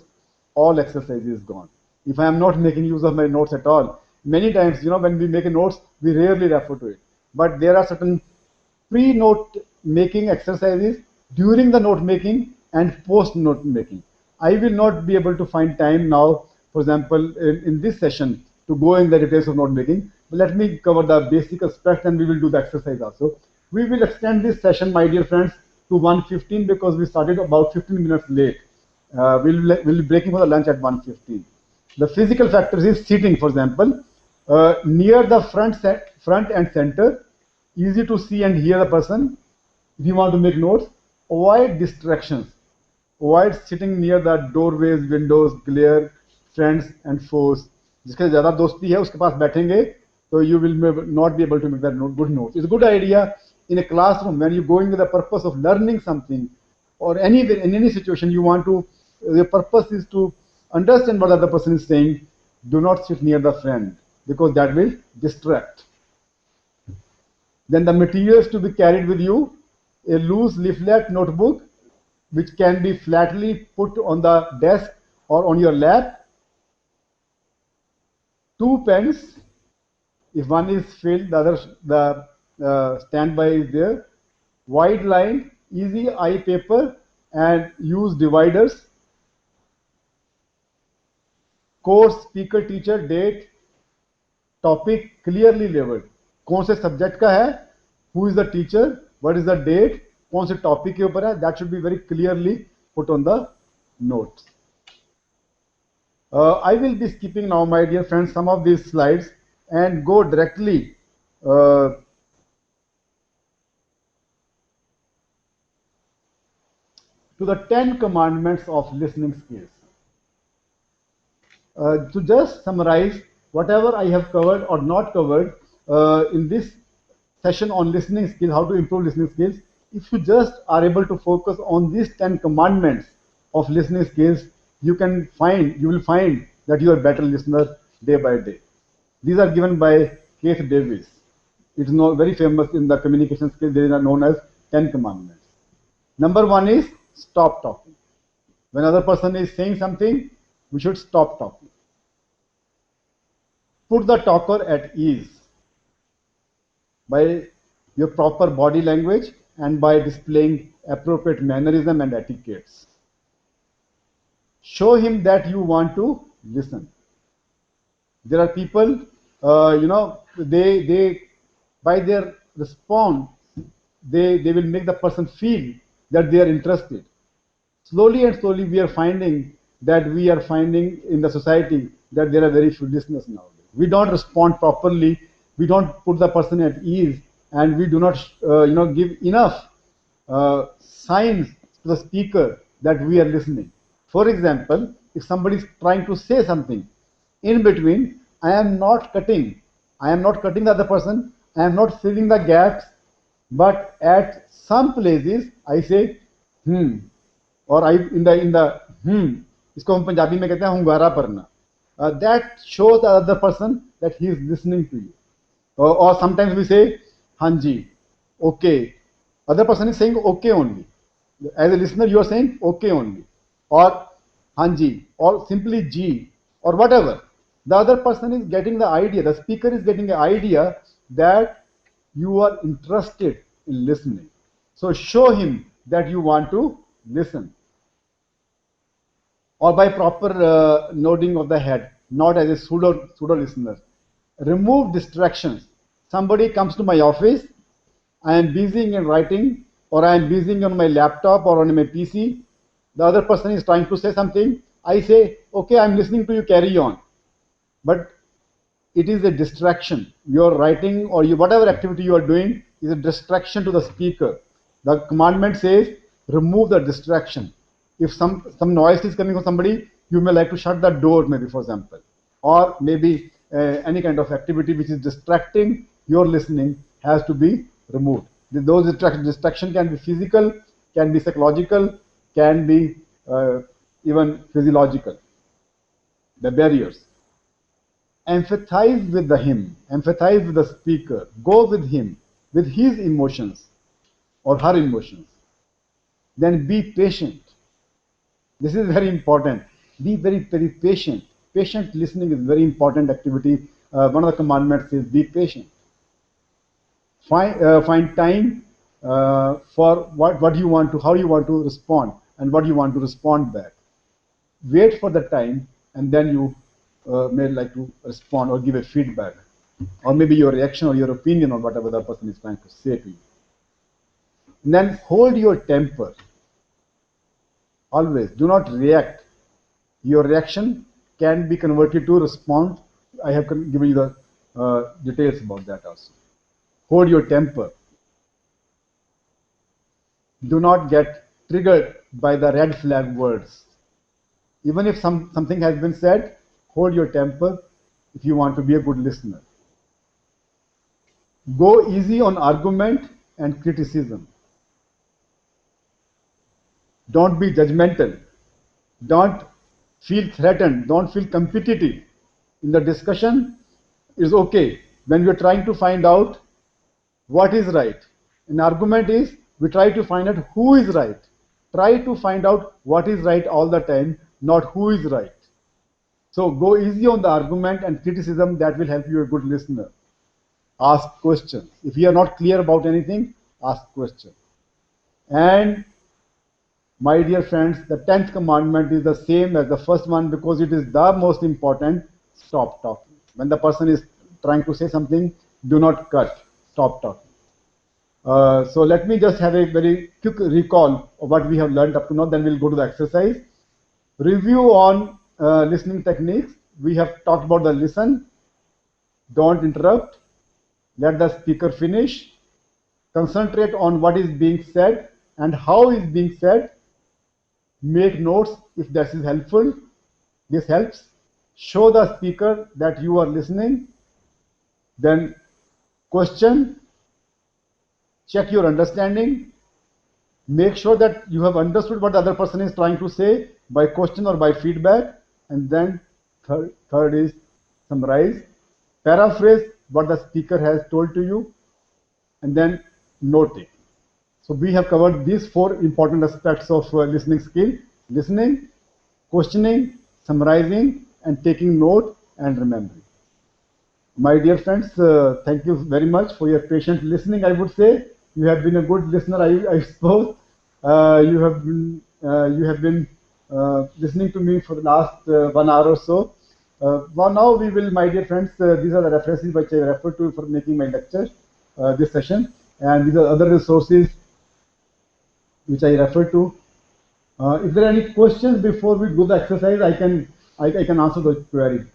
S1: all exercise is gone. If I am not making use of my notes at all, many times, when we make a notes, we rarely refer to it. But there are certain pre-note making exercises during the note making and post note making. I will not be able to find time now, for example, in this session to go in the details of note making. But let me cover the basic aspect and we will do the exercise also. We will extend this session, my dear friends, to 1:15 because we started about 15 minutes late. We'll be breaking for the lunch at 1:15. The physical factors is sitting, for example, near the front and center, easy to see and hear the person. If you want to make notes, avoid distractions. Avoid sitting near the doorways, windows, glare, friends and foes. जिसके ज़्यादा दोस्ती है उसके पास बैठेंगे तो you will not be able to make that good notes. It's a good idea in a classroom when you go in with the purpose of learning something, or anywhere in any situation you want to. The purpose is to understand what the other person is saying. Do not sit near the friend because that will distract. Then the materials to be carried with you: a loose leaflet notebook which can be flatly put on the desk or on your lap. 2 pens. If one is filled, the standby is there. Wide line, easy eye paper, and use dividers. Course, speaker, teacher, date, topic clearly labeled. कौन से subject का है? Who is the teacher? What is the date? कौन से topic के ऊपर है? That should be very clearly put on the notes. I will be skipping now, my dear friends, some of these slides and go directly to the 10 commandments of listening skills. To just summarize whatever I have covered or not covered in this session on listening skills, how to improve listening skills, if you just are able to focus on these 10 commandments of listening skills, you will find that you are a better listener day by day. These are given by Keith Davis. It's very famous in the communication skills. They are known as 10 commandments. Number 1 is stop talking. When another person is saying something, we should stop talking. Put the talker at ease by your proper body language and by displaying appropriate mannerism and etiquettes. Show him that you want to listen. There are people, they by their response, they will make the person feel that they are interested. Slowly and slowly we are finding in the society that there are very few listeners nowadays. We don't respond properly, we don't put the person at ease, and we do not give enough signs to the speaker that we are listening. For example, if somebody is trying to say something, in between, I am not cutting the other person, I am not filling the gaps, but at some places I say hmm, or I in the इसको हम पंजाबी में कहते हैं hungaरा पढ़ना. That shows the other person that he is listening to you. Or sometimes we say hanji, okay. Other person is saying okay only. As a listener, you are saying okay only, or hanji, or simply ji, or whatever. The other person is getting the idea. The speaker is getting the idea that you are interested in listening. So show him that you want to listen. Or by proper nodding of the head, not as a pseudo listener. Remove distractions. Somebody comes to my office, I am busy in writing, or I am busy on my laptop or on my PC. The other person is trying to say something. I say, okay, I'm listening to you, carry on. But it is a distraction. Your writing or whatever activity you are doing is a distraction to the speaker. The commandment says, remove the distraction. If some noise is coming from somebody, you may like to shut the door, maybe, for example, or maybe any kind of activity which is distracting your listening has to be removed. Those distraction can be physical, can be psychological, can be even physiological. The barriers. Empathize with him, empathize with the speaker, go with him, with his emotions or her emotions. Then be patient. This is very important. Be very, very patient. Patient listening is very important activity. One of the commandments is be patient. Find time for what you want to, how you want to respond, and what you want to respond back. Wait for the time, and then you may like to respond or give a feedback, or maybe your reaction or your opinion on whatever the person is trying to say to you. And then hold your temper. Always do not react. Your reaction can be converted to response. I have given you the details about that also. Hold your temper. Do not get triggered by the red flag words. Even if something has been said, hold your temper if you want to be a good listener. Go easy on argument and criticism. Don't be judgmental. Don't feel threatened. Don't feel competitive. In the discussion, it's okay when we're trying to find out what is right. An argument is we try to find out who is right. Try to find out what is right all the time, not who is right. So go easy on the argument and criticism. That will help you a good listener. Ask questions. If you are not clear about anything, ask questions. And my dear friends, the 10th commandment is the same as the first one because it is the most important. Stop talking. When the person is trying to say something, do not cut. Stop talking. So let me just have a very quick recall of what we have learned up to now. Then we'll go to the exercise. Review on listening techniques. We have talked about the listen. Don't interrupt. Let the speaker finish. Concentrate on what is being said and how is being said. Make notes if this is helpful. This helps. Show the speaker that you are listening. Then question. Check your understanding. Make sure that you have understood what the other person is trying to say by question or by feedback. And then third is summarize. Paraphrase what the speaker has told to you. And then note it. So we have covered these 4 important aspects of listening skill: listening, questioning, summarizing, and taking note and remembering. My dear friends, thank you very much for your patient listening. I would say you have been a good listener. I suppose you have been listening to me for the last 1 hour or so. Well, now we will, my dear friends, these are the references which I referred to for making my lecture, this session. and these are other resources which I refer to. If there are any questions before we do the exercise, I can answer those queries.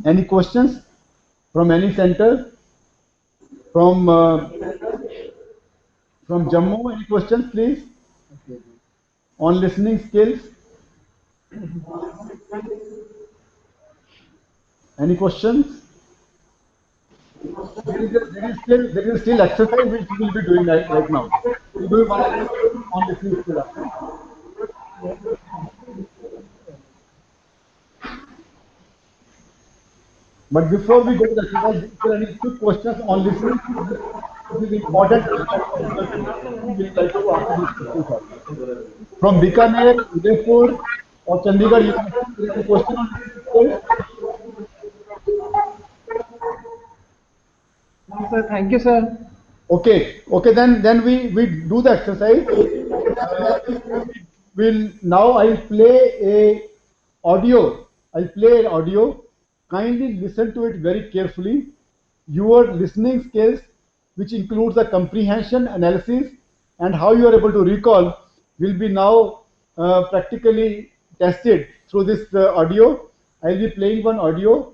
S1: Any questions from any center? From Jammu, any questions, please? On listening skills? Any questions? There is still exercise which we will be doing right now. We do one exercise on listening skill after. But before we go to the exercise, if there are any quick questions on listening, this is important aspect of the we will like to answer these questions also. From Bikaner, Udaipur, or Chandigarh University, there is a question on listening skills.
S2: No, sir. Thank you, sir.
S1: Okay, then we do the exercise. Will now I'll play a audio. I'll play an audio. Kindly listen to it very carefully. Your listening skills, which includes the comprehension, analysis, and how you are able to recall, will be now practically tested through this audio. I'll be playing one audio.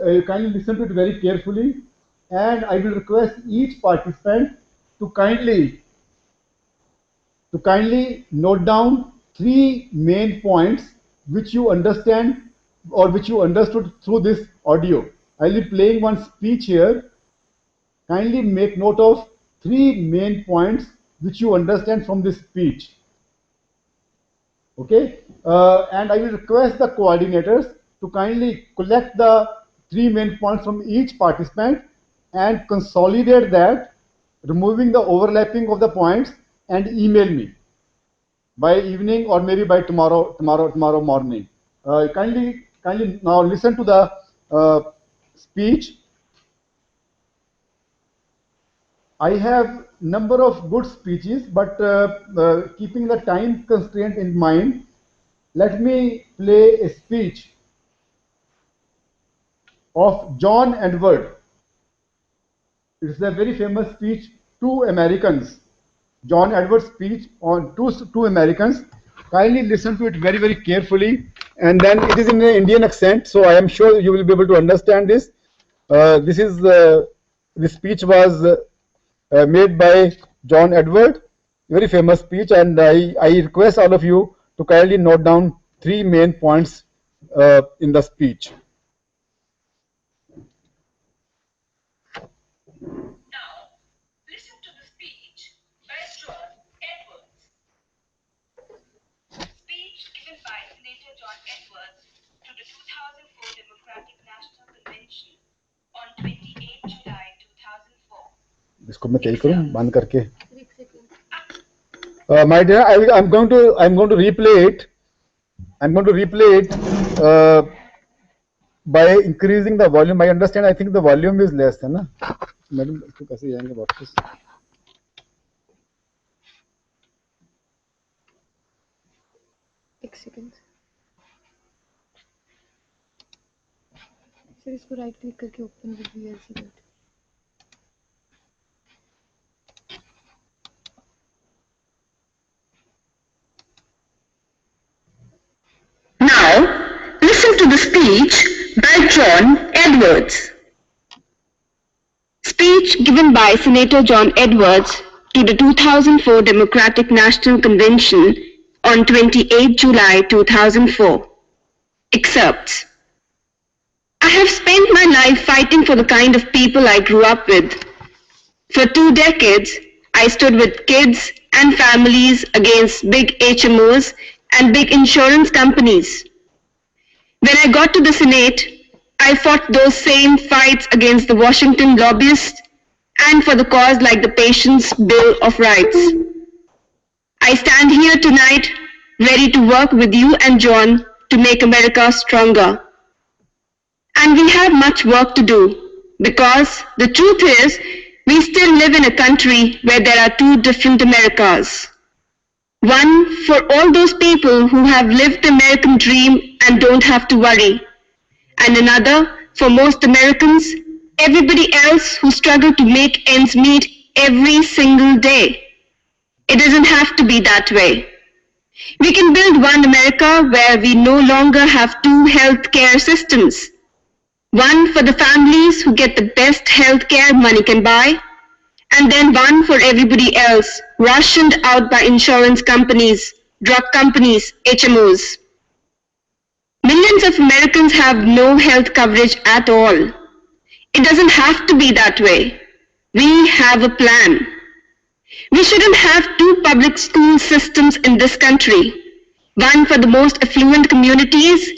S1: You kindly listen to it very carefully, and I will request each participant to kindly note down three main points which you understand or which you understood through this audio. I'll be playing one speech here. Kindly make note of three main points which you understand from this speech. Okay, and I will request the coordinators to kindly collect the three main points from each participant and consolidate that, removing the overlapping of the points, and email me by evening or maybe by tomorrow morning. Kindly now listen to the speech. I have number of good speeches, but keeping the time constraint in mind, let me play a speech of John Edward. It's a very famous speech to Americans. John Edward's speech on two Americans. Kindly listen to it very carefully, and then it is in an Indian accent, so I am sure you will be able to understand this. This speech was made by John Edward, very famous speech, and I request all of you to kindly note down three main points in the speech.
S3: Now, listen to the speech by John Edwards. Speech given by Senator John Edwards to the 2004 Democratic National Convention on 28 July 2004.
S1: इसको मैं तय करूं बंद करके. My dear, I'm going to replay it. I'm going to replay it by increasing the volume. I understand. I think the volume is less, है ना? Madam इसको कैसे जाएंगे वापस?
S4: एक सेकंड सर, इसको राइट क्लिक करके open with VLC dot.
S3: Now, listen to the speech by John Edwards. Speech given by Senator John Edwards to the 2004 Democratic National Convention on 28 July 2004. Excerpts. I have spent my life fighting for the kind of people I grew up with. For 2 decades, I stood with kids and families against big HMOs and big insurance companies. When I got to the Senate, I fought those same fights against the Washington lobbyists and for the cause like the Patients' Bill of Rights. I stand here tonight ready to work with you and John to make America stronger. And we have much work to do because the truth is we still live in a country where there are two different Americas. One for all those people who have lived the American dream and don't have to worry, and another for most Americans, everybody else who struggle to make ends meet every single day. It doesn't have to be that way. We can build one America where we no longer have two healthcare systems. One for the families who get the best healthcare money can buy, and then one for everybody else, rationed out by insurance companies, drug companies, HMOs. Millions of Americans have no health coverage at all. It doesn't have to be that way. We have a plan. We shouldn't have two public school systems in this country, one for the most affluent communities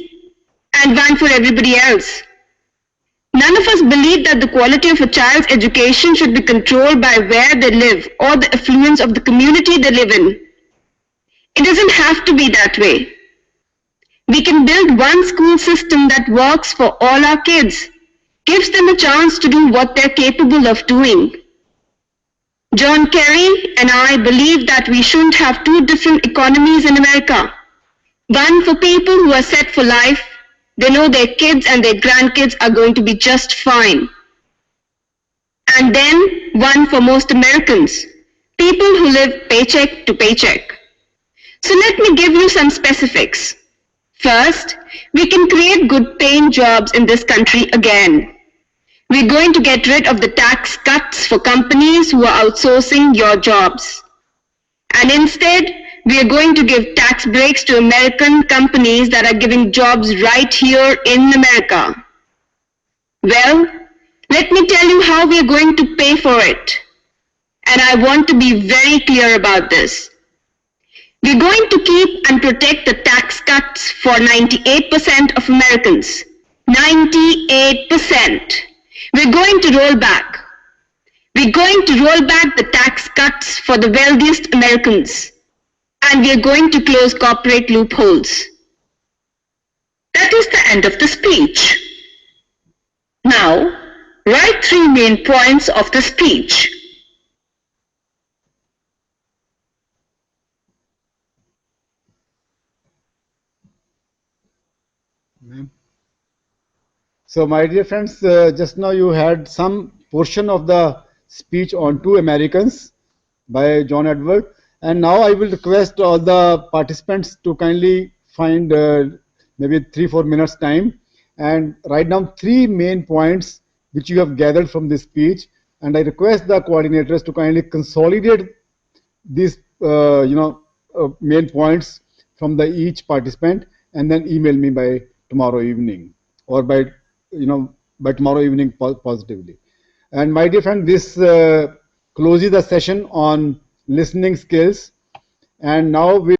S3: and one for everybody else. None of us believe that the quality of a child's education should be controlled by where they live or the affluence of the community they live in. It doesn't have to be that way. We can build one school system that works for all our kids, gives them a chance to do what they're capable of doing. John Kerry and I believe that we shouldn't have two different economies in America. One for people who are set for life. They know their kids and their grandkids are going to be just fine. And then one for most Americans, people who live paycheck to paycheck. So let me give you some specifics. First, we can create good paying jobs in this country again. We're going to get rid of the tax cuts for companies who are outsourcing your jobs. And instead, we are going to give tax breaks to American companies that are giving jobs right here in America. Well, let me tell you how we are going to pay for it. And I want to be very clear about this. We're going to keep and protect the tax cuts for 98% of Americans. 98%. We're going to roll back. We're going to roll back the tax cuts for the wealthiest Americans. And we're going to close corporate loopholes. That is the end of the speech. Now, write 3 main points of the speech.
S1: So, my dear friends, just now you had some portion of the speech on Two Americans by John Edward. And now I will request all the participants to kindly find maybe 3-4 minutes time and write down 3 main points which you have gathered from this speech. And I request the coordinators to kindly consolidate these main points from the each participant and then email me by tomorrow evening or by tomorrow evening positively. And my dear friend, this closes the session on listening skills, and now we